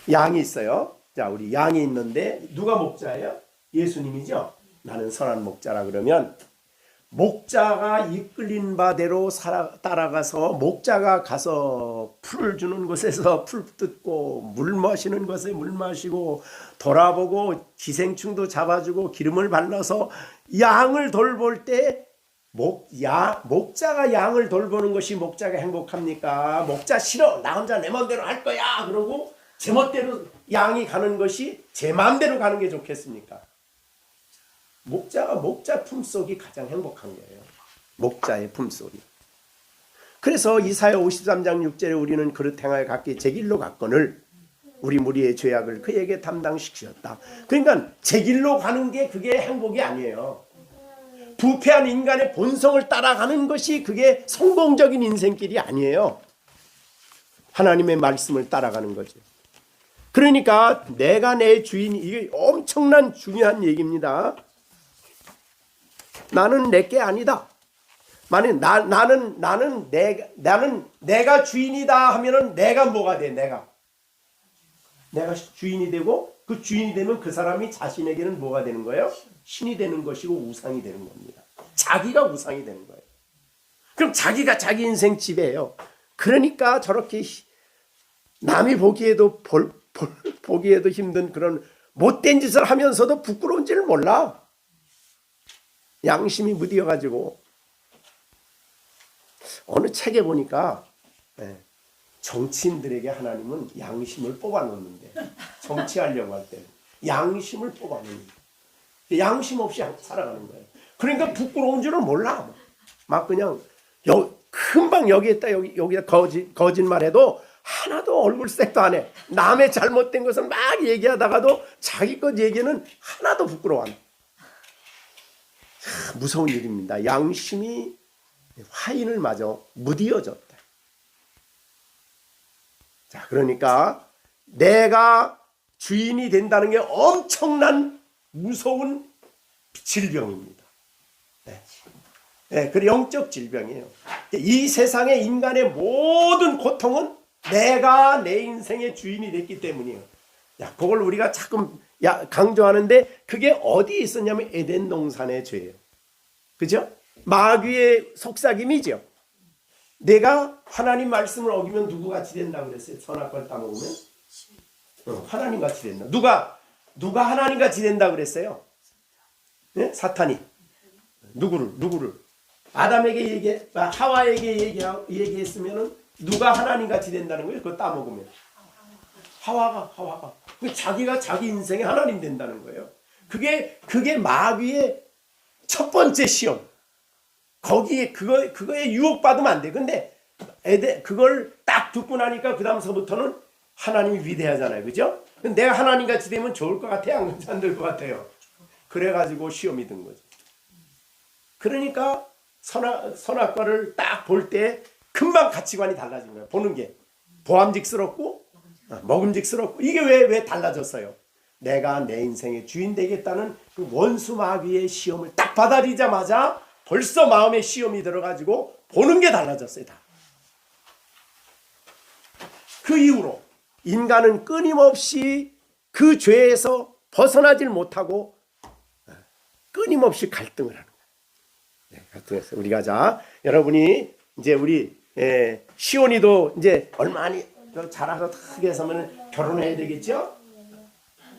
양이 있어요. 자, 우리 양이 있는데 누가 목자예요? 예수님이죠. 나는 선한 목자라 그러면 목자가 이끌린 바대로 따라가서 목자가 가서 풀을 주는 곳에서 풀 뜯고 물 마시는 곳에 물 마시고 돌아보고 기생충도 잡아주고 기름을 발라서 양을 돌볼 때 목자가 양을 돌보는 것이 목자가 행복합니까? 목자 싫어. 나 혼자 내 마음대로 할 거야. 그러고 제 멋대로 양이 가는 것이 제 마음대로 가는 게 좋겠습니까? 목자 품속이 가장 행복한 거예요. 목자의 품속이. 그래서 이사야 53장 6절에 우리는 그릇 행하여 각기 제 길로 갔거늘 우리 무리의 죄악을 그에게 담당시키셨다. 그러니까 제 길로 가는 게 그게 행복이 아니에요. 부패한 인간의 본성을 따라가는 것이 그게 성공적인 인생길이 아니에요. 하나님의 말씀을 따라가는 거죠. 그러니까 내가 내 주인, 이게 엄청난 중요한 얘기입니다. 나는 내게 아니다. 만약 나는 내가 주인이다 하면은 내가 뭐가 돼? 내가 주인이 되고 그 주인이 되면 그 사람이 자신에게는 뭐가 되는 거예요? 신이 되는 것이고 우상이 되는 겁니다. 자기가 우상이 되는 거예요. 그럼 자기가 자기 인생 지배해요. 그러니까 저렇게 남이 보기에도 보기에도 힘든 그런 못된 짓을 하면서도 부끄러운 줄 몰라. 양심이 무디어가지고 어느 책에 보니까 정치인들에게 하나님은 양심을 뽑아놓는데 정치하려고 할 때는 양심을 뽑아놓는데 양심 없이 살아가는 거예요. 그러니까 부끄러운 줄은 몰라. 막 그냥 금방 여기에다 여기다 거짓말해도 하나도 얼굴색도 안 해. 남의 잘못된 것을 막 얘기하다가도 자기 것 얘기는 하나도 부끄러워 안 해. 무서운 일입니다. 양심이 화인을 마저 무디어졌다. 자, 그러니까 내가 주인이 된다는 게 엄청난 무서운 질병입니다. 그 영적 질병이에요. 이 세상의 인간의 모든 고통은 내가 내 인생의 주인이 됐기 때문이에요. 그걸 우리가 자꾸 강조하는데 그게 어디에 있었냐면 에덴 동산의 죄예요. 그죠? 마귀의 속삭임이죠. 내가 하나님 말씀을 어기면 누구같이 된다고 그랬어요? 선악과를 따먹으면? 하나님같이 된다. 누가 하나님같이 된다고 그랬어요? 네? 사탄이. 누구를? 아담에게 하와에게 얘기했으면은 누가 하나님같이 된다는 거예요? 그거 따먹으면. 하와가. 자기가 자기 인생에 하나님 된다는 거예요. 그게 마귀의 첫 번째 시험. 거기에 그거에 유혹받으면 안 돼. 근데 그걸 딱 듣고 나니까 그 다음서부터는 하나님이 위대하잖아요. 그죠? 내가 하나님같이 되면 좋을 것 같아요? 안 될 것 같아요? 그래가지고 시험이 든 거죠. 그러니까 선악과를 딱 볼 때 금방 가치관이 달라진 거예요. 보는 게 보암직스럽고 먹음직스럽고 이게 왜 달라졌어요? 내가 내 인생의 주인 되겠다는 그 원수 마귀의 시험을 딱 받아들이자마자 벌써 마음에 시험이 들어가지고 보는 게 달라졌어요. 다. 그 이후로 인간은 끊임없이 그 죄에서 벗어나질 못하고 끊임없이 갈등을 하는 거예요. 네, 갈등했어요. 우리가 자 여러분이 이제 우리 시온이도 이제 얼마 더 자라서 크게 해서면 결혼해야 되겠죠?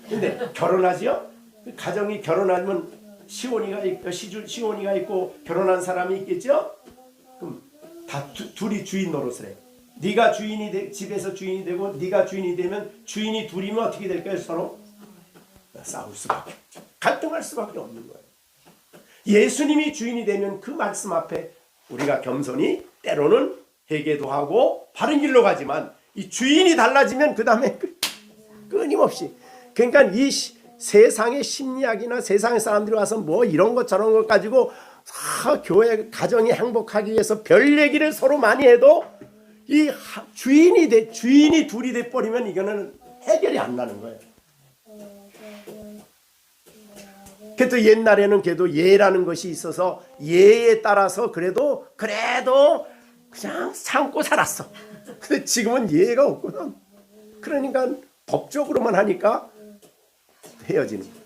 근데 결혼하지요? 가정이 결혼하면 시온이가 있고 결혼한 사람이 있겠죠? 그럼 다 둘이 주인 노릇을 해요. 네가 집에서 주인이 되고 네가 주인이 되면 주인이 둘이면 어떻게 될까요? 서로 싸울 수밖에 없죠. 갈등할 수밖에 없는 거예요. 예수님이 주인이 되면 그 말씀 앞에 우리가 겸손히 때로는 회개도 하고 바른 길로 가지만 이 주인이 달라지면 그 다음에 끊임없이 그러니까 이 세상의 심리학이나 세상의 사람들이 와서 뭐 이런 것 저런 것 가지고 교회 가정이 행복하기 위해서 별 얘기를 서로 많이 해도 이 주인이 둘이 돼 버리면 이거는 해결이 안 나는 거예요. 그래도 옛날에는 그래도 예라는 것이 있어서 예에 따라서 그래도 그냥 참고 살았어. 근데 지금은 예가 없거든. 그러니까 법적으로만 하니까 헤어지는 거예요.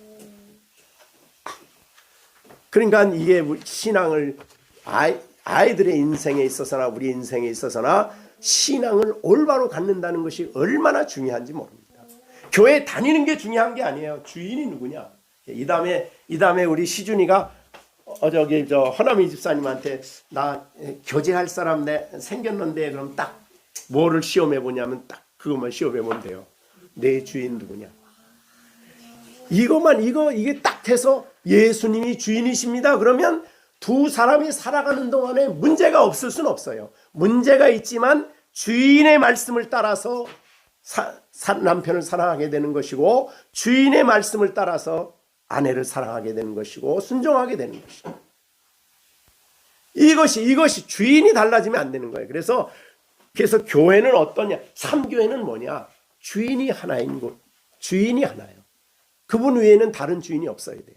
그러니까 이게 신앙을 아이들의 인생에 있어서나 우리 인생에 있어서나 신앙을 올바로 갖는다는 것이 얼마나 중요한지 모릅니다. 교회 다니는 게 중요한 게 아니에요. 주인이 누구냐. 이 다음에 우리 시준이가 허남이 집사님한테 나 교제할 사람 생겼는데 그럼 딱 뭐를 시험해 보냐면 딱 그것만 시험해 보면 돼요. 내 주인 누구냐. 이게 딱 해서 예수님이 주인이십니다. 그러면 두 사람이 살아가는 동안에 문제가 없을 수는 없어요. 문제가 있지만 주인의 말씀을 따라서 남편을 사랑하게 되는 것이고 주인의 말씀을 따라서 아내를 사랑하게 되는 것이고 순종하게 되는 것이고 이것이 주인이 달라지면 안 되는 거예요. 그래서 교회는 어떠냐? 삼교회는 뭐냐? 주인이 하나인 곳. 주인이 하나예요. 그분 외에는 다른 주인이 없어야 돼요.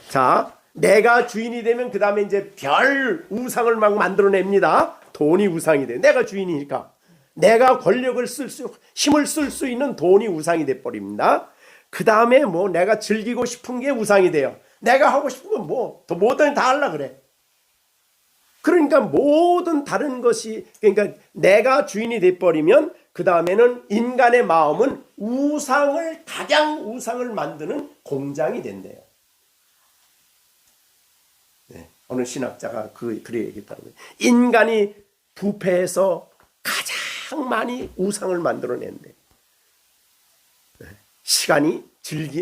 자, 내가 주인이 되면 그 다음에 이제 별 우상을 막 만들어냅니다. 돈이 우상이 돼. 내가 주인이니까. 내가 권력을 힘을 쓸 수 있는 돈이 우상이 돼버립니다. 그 다음에 뭐 내가 즐기고 싶은 게 우상이 돼요. 내가 하고 싶은 건 뭐든 다 하려고 그래. 그러니까 모든 다른 것이 그러니까 내가 주인이 돼버리면 그 다음에는 인간의 마음은 가장 우상을 만드는 공장이 된대요. 네, 어느 신학자가 그래 얘기했다는 거예요. 인간이 부패해서 가장 많이 우상을 만들어낸대. 네, 시간이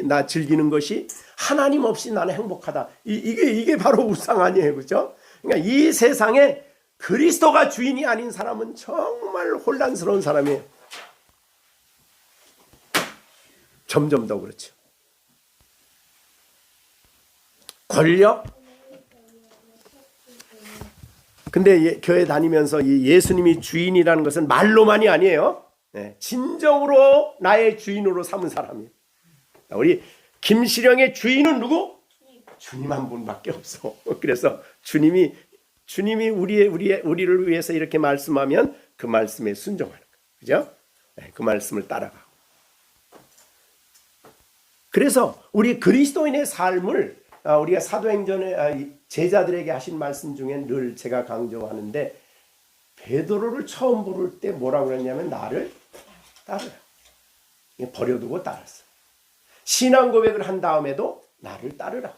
나 즐기는 것이 하나님 없이 나는 행복하다. 이게 바로 우상 아니에요, 그렇죠? 그러니까 이 세상에 그리스도가 주인이 아닌 사람은 정말 혼란스러운 사람이에요. 점점 더 그렇죠. 권력. 근데 교회 다니면서 이 예수님이 주인이라는 것은 말로만이 아니에요. 네, 진정으로 나의 주인으로 삼은 사람이에요. 우리 김시령의 주인은 누구? 주님 한 분밖에 없어. 그래서 주님이 우리를 위해서 이렇게 말씀하면 그 말씀에 순종하는 거예요. 그죠? 네, 그 말씀을 따라가고. 그래서 우리 그리스도인의 삶을 우리가 사도행전에 제자들에게 하신 말씀 중에 늘 제가 강조하는데 베드로를 처음 부를 때 뭐라고 그랬냐면 나를 따르라. 버려두고 따랐어. 신앙 고백을 한 다음에도 나를 따르라.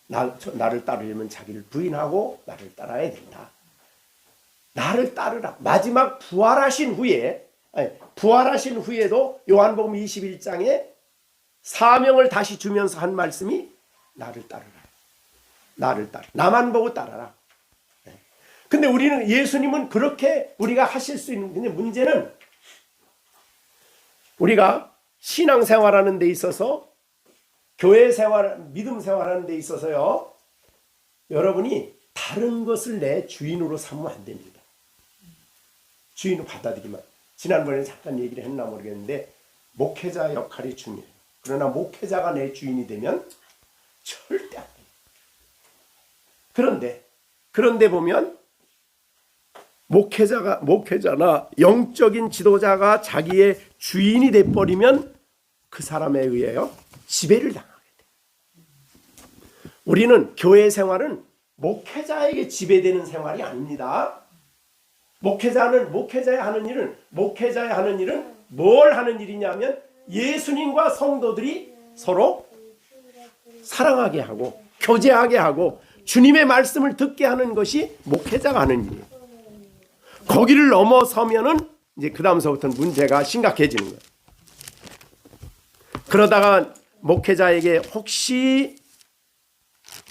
나를 따르려면 자기를 부인하고 나를 따라야 된다. 나를 따르라. 마지막 부활하신 후에도 요한복음 21장에 사명을 다시 주면서 한 말씀이 나를 따르라. 나를 따르라. 나만 보고 따라라. 근데 우리는 예수님은 그렇게 우리가 하실 수 있는 근데 문제는 우리가 신앙생활하는 데 있어서 교회 생활, 믿음 생활하는 데 있어서요. 여러분이 다른 것을 내 주인으로 삼으면 안 됩니다. 주인으로 받아들이면. 지난번에 잠깐 얘기를 했나 모르겠는데 목회자 역할이 중요해요. 그러나 목회자가 내 주인이 되면 절대 안 돼요. 그런데 보면 목회자나 영적인 지도자가 자기의 주인이 돼버리면 그 사람에 의해요 지배를 당하게 돼요. 우리는 교회 생활은 목회자에게 지배되는 생활이 아닙니다. 목회자의 하는 일은 뭘 하는 일이냐면 예수님과 성도들이 서로 사랑하게 하고 교제하게 하고 주님의 말씀을 듣게 하는 것이 목회자가 하는 일이에요. 거기를 넘어서면은 이제 그 다음서부터는 문제가 심각해지는 거예요. 그러다가 목회자에게 혹시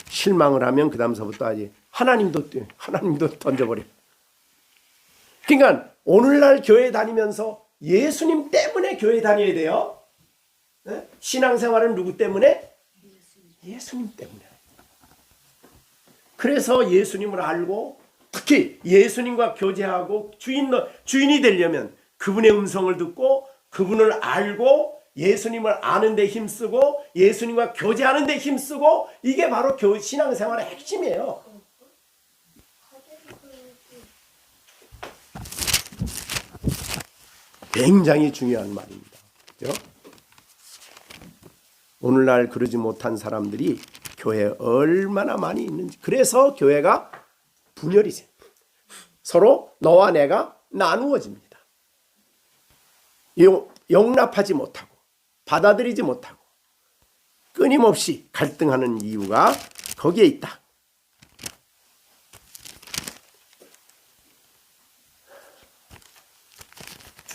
실망을 하면 그 다음서부터 아직 하나님도 던져버려요. 그러니까 오늘날 교회 다니면서 예수님 때문에 교회 다녀야 돼요. 네? 신앙생활은 누구 때문에? 예수님 때문에. 그래서 예수님을 알고 특히 예수님과 교제하고 주인이 되려면 그분의 음성을 듣고 그분을 알고 예수님을 아는 데 힘쓰고 예수님과 교제하는 데 힘쓰고 이게 바로 신앙생활의 핵심이에요. 굉장히 중요한 말입니다. 그렇죠? 오늘날 그러지 못한 사람들이 교회에 얼마나 많이 있는지. 그래서 교회가 분열이 돼. 서로 너와 내가 나누어집니다. 용납하지 못하고 받아들이지 못하고 끊임없이 갈등하는 이유가 거기에 있다.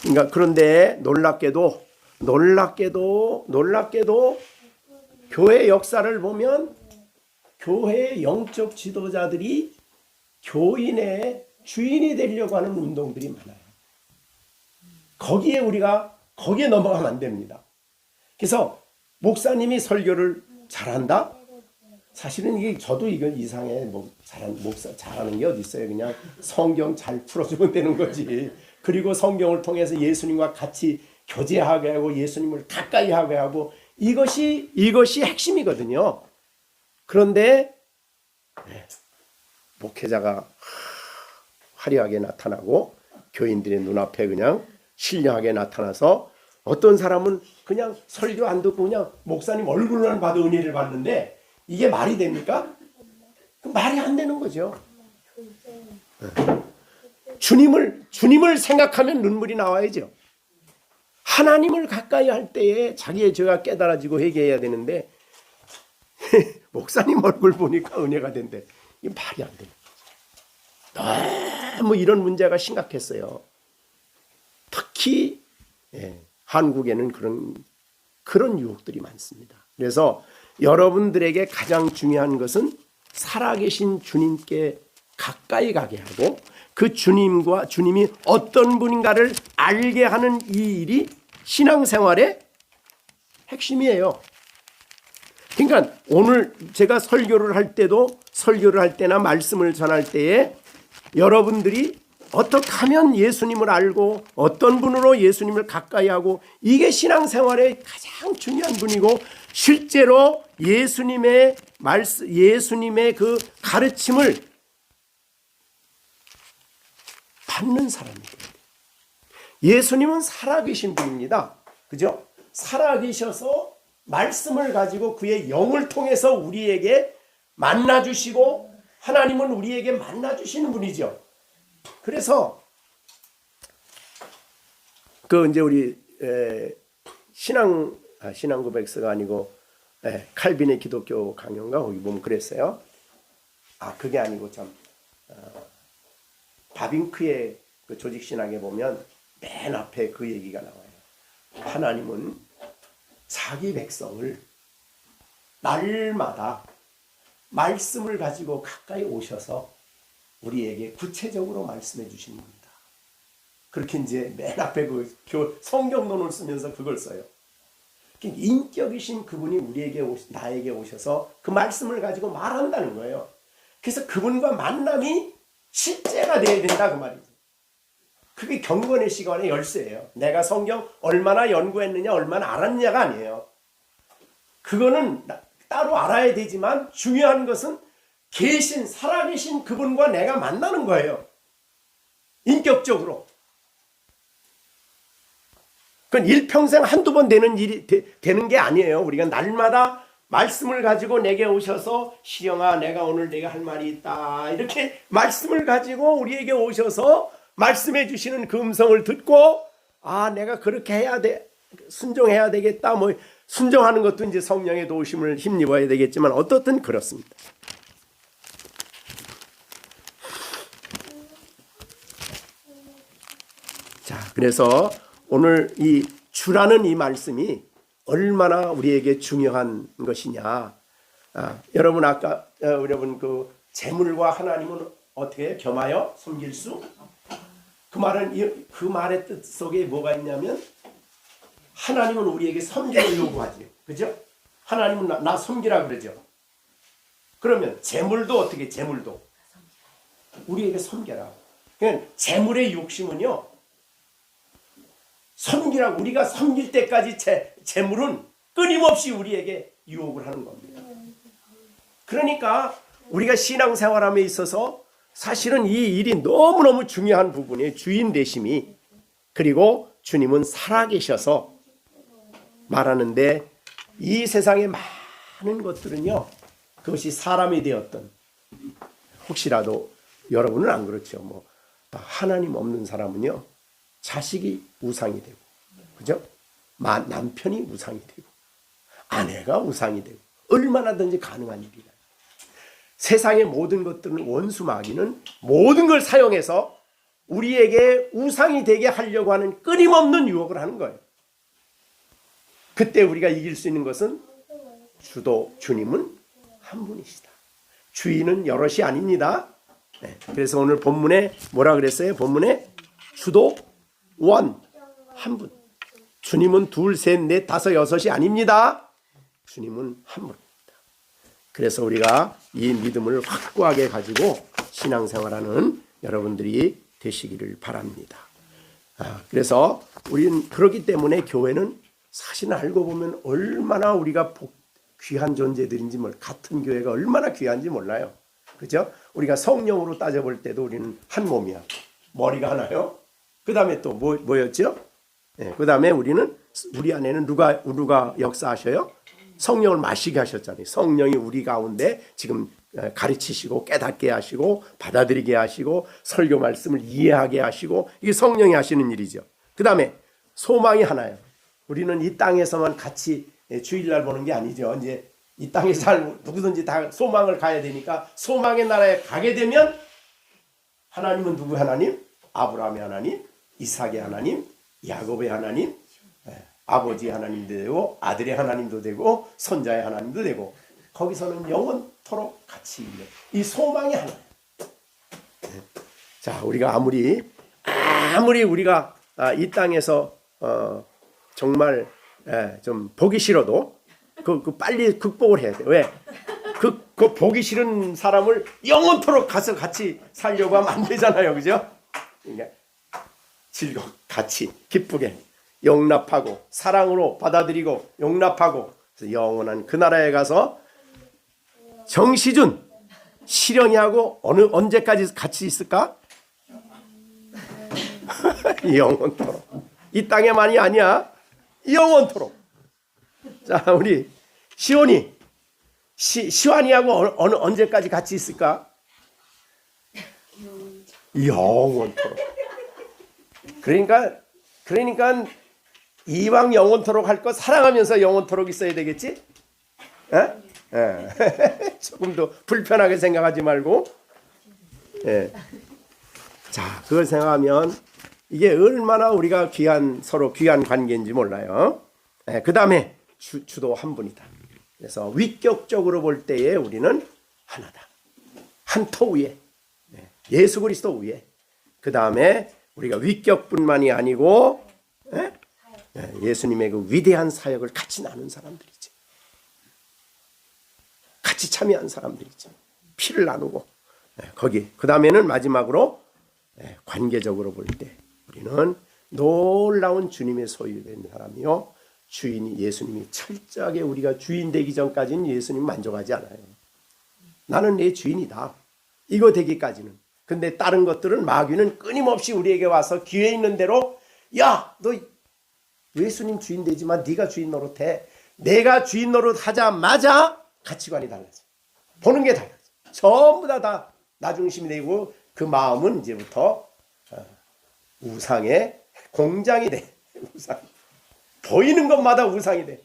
그러니까 그런데 놀랍게도 교회 역사를 보면 교회의 영적 지도자들이 교인의 주인이 되려고 하는 운동들이 많아요. 거기에 넘어가면 안 됩니다. 그래서 목사님이 설교를 잘한다? 사실은 이건 이상해. 목사 잘하는 게 어디 있어요? 그냥 성경 잘 풀어주면 되는 거지. 그리고 성경을 통해서 예수님과 같이 교제하게 하고 예수님을 가까이 하게 하고 이것이 핵심이거든요. 그런데 목회자가 화려하게 나타나고 교인들의 눈앞에 그냥 신령하게 나타나서 어떤 사람은 그냥 설교 안 듣고 그냥 목사님 얼굴만 봐도 은혜를 받는데 이게 말이 됩니까? 말이 안 되는 거죠. 주님을 생각하면 눈물이 나와야죠. 하나님을 가까이 할 때에 자기의 죄가 깨달아지고 회개해야 되는데 목사님 얼굴 보니까 은혜가 된대. 이게 말이 안 돼요. 너무 이런 문제가 심각했어요. 특히 한국에는 그런 유혹들이 많습니다. 그래서 여러분들에게 가장 중요한 것은 살아계신 주님께 가까이 가게 하고 그 주님이 어떤 분인가를 알게 하는 이 일이 신앙생활의 핵심이에요. 그러니까 오늘 제가 설교를 할 때나 말씀을 전할 때에 여러분들이 어떻게 하면 예수님을 알고 어떤 분으로 예수님을 가까이 하고 이게 신앙생활의 가장 중요한 분이고 실제로 예수님의 그 가르침을 받는 사람이에요. 예수님은 살아계신 분입니다. 그죠? 살아계셔서 말씀을 가지고 그의 영을 통해서 우리에게 만나주시고 하나님은 우리에게 만나주시는 분이죠. 그래서 이제 우리 신앙 고백서가 아니고 칼빈의 기독교 강연가 거기 보면 그랬어요. 그게 아니고 바빙크의 그 조직 신학에 보면 맨 앞에 그 얘기가 나와요. 하나님은 자기 백성을 날마다 말씀을 가지고 가까이 오셔서 우리에게 구체적으로 말씀해 주시는 겁니다. 그렇게 이제 맨 앞에 그 성경론을 쓰면서 그걸 써요. 인격이신 그분이 나에게 오셔서 그 말씀을 가지고 말한다는 거예요. 그래서 그분과 만남이 실제가 돼야 된다 그 말이죠. 그게 경건의 시간의 열쇠예요. 내가 성경 얼마나 연구했느냐 얼마나 알았느냐가 아니에요. 그거는 따로 알아야 되지만 중요한 것은 살아계신 그분과 내가 만나는 거예요. 인격적으로. 그건 일평생 한두 번 되는 일이 되는 게 아니에요. 우리가 날마다 말씀을 가지고 내게 오셔서 시영아 내가 오늘 내가 할 말이 있다 이렇게 말씀을 가지고 우리에게 오셔서 말씀해 주시는 그 음성을 듣고 아 내가 그렇게 해야 돼 순종해야 되겠다 뭐 순종하는 것도 이제 성령의 도우심을 힘입어야 되겠지만 어떻든 그렇습니다. 자 그래서 오늘 이 주라는 이 말씀이 얼마나 우리에게 중요한 것이냐. 여러분 아까 여러분 그 재물과 하나님은 어떻게 겸하여 섬길 수? 그 말은 그 말의 뜻 속에 뭐가 있냐면 하나님은 우리에게 섬기를 요구하죠. 그죠? 하나님은 나 섬기라 그러죠. 그러면 재물도 어떻게 재물도 우리에게 섬겨라. 그러니까 재물의 욕심은요. 섬기라고 우리가 섬길 때까지 재물은 끊임없이 우리에게 유혹을 하는 겁니다. 그러니까 우리가 신앙생활함에 있어서 사실은 이 일이 너무너무 중요한 부분이에요. 주인 되심이. 그리고 주님은 살아계셔서 말하는데 이 세상의 많은 것들은요. 그것이 사람이 되었던 혹시라도 여러분은 안 그렇죠. 뭐 하나님 없는 사람은요. 자식이 우상이 되고 그죠? 남편이 우상이 되고 아내가 우상이 되고 얼마나든지 가능한 일이다. 세상의 모든 것들은 원수 마귀는 모든 걸 사용해서 우리에게 우상이 되게 하려고 하는 끊임없는 유혹을 하는 거예요. 그때 우리가 이길 수 있는 것은 주도 주님은 한 분이시다. 주인은 여럿이 아닙니다. 네, 그래서 오늘 본문에 뭐라 그랬어요? 본문에 주도 원, 한 분. 주님은 둘, 셋, 넷, 다섯, 여섯이 아닙니다. 주님은 한 분입니다. 그래서 우리가 이 믿음을 확고하게 가지고 신앙생활하는 여러분들이 되시기를 바랍니다. 그래서 우리는 그렇기 때문에 교회는 사실 알고 보면 얼마나 우리가 귀한 존재들인지 같은 교회가 얼마나 귀한지 몰라요. 그죠? 우리가 성령으로 따져볼 때도 우리는 한 몸이야. 머리가 하나요. 그 다음에 또 뭐였죠? 네, 그 다음에 우리 안에는 누가 역사하셔요? 성령을 마시게 하셨잖아요. 성령이 우리 가운데 지금 가르치시고 깨닫게 하시고 받아들이게 하시고 설교 말씀을 이해하게 하시고 이게 성령이 하시는 일이죠. 그 다음에 소망이 하나예요. 우리는 이 땅에서만 같이 주일날 보는 게 아니죠. 이제 이 땅에서 누구든지 다 소망을 가야 되니까 소망의 나라에 가게 되면 하나님은 누구 하나님? 아브라함의 하나님, 이삭의 하나님, 야곱의 하나님, 아버지의 하나님도 되고 아들의 하나님도 되고 손자의 하나님도 되고 거기서는 영원토록 같이 있는 이 소망이 하나예요. 자, 우리가 아무리 우리가 이 땅에서 정말 좀 보기 싫어도 그 빨리 극복을 해야 돼. 왜? 그 보기 싫은 사람을 영원토록 가서 같이 살려고 하면 안 되잖아요, 그죠? 그러니까 같이 기쁘게 용납하고 사랑으로 받아들이고 용납하고 영원한 그 나라에 가서 정시준 시련이하고 언제까지 같이 있을까? 영원토록. 이 땅에만이 아니야. 영원토록. 자, 우리 시완이하고 언제까지 같이 있을까? 영원토록. 그러니까 이왕 영원토록 할 거 사랑하면서 영원토록 있어야 되겠지? 조금 더 불편하게 생각하지 말고. 자, 그걸 생각하면 이게 얼마나 우리가 서로 귀한 관계인지 몰라요. 그 다음에 주도 한 분이다. 그래서 위격적으로 볼 때에 우리는 하나다. 한 터 위에 예수 그리스도 위에. 그 다음에 우리가 위격뿐만이 아니고 예수님의 그 위대한 사역을 같이 나눈 사람들이지. 같이 참여한 사람들이지. 피를 나누고 거기. 그 다음에는 마지막으로 관계적으로 볼 때 우리는 놀라운 주님의 소유된 사람이요. 주인이 예수님이 철저하게 우리가 주인 되기 전까지는 예수님 만족하지 않아요. 나는 내 주인이다. 이거 되기까지는. 근데 다른 것들은 마귀는 끊임없이 우리에게 와서 기회 있는 대로 야, 너 예수님 주인 되지만 네가 주인 노릇해. 내가 주인 노릇 하자마자 가치관이 달라져. 보는 게 달라져. 전부 다 나 중심이 되고 그 마음은 이제부터 우상의 공장이 돼. 우상. 보이는 것마다 우상이 돼.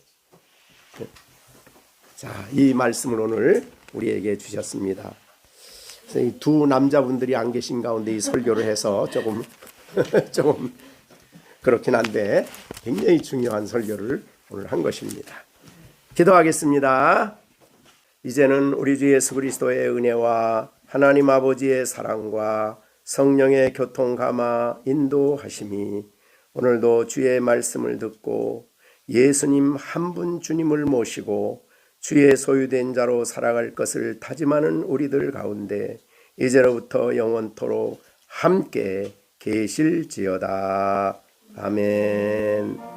자, 이 말씀을 오늘 우리에게 주셨습니다. 이 두 남자분들이 안 계신 가운데 이 설교를 해서 조금 그렇긴 한데 굉장히 중요한 설교를 오늘 한 것입니다. 기도하겠습니다. 이제는 우리 주 예수 그리스도의 은혜와 하나님 아버지의 사랑과 성령의 교통감화 인도하심이 오늘도 주의 말씀을 듣고 예수님 한 분 주님을 모시고 주의 소유된 자로 살아갈 것을 다짐하는 우리들 가운데 이제로부터 영원토록 함께 계실지어다. 아멘.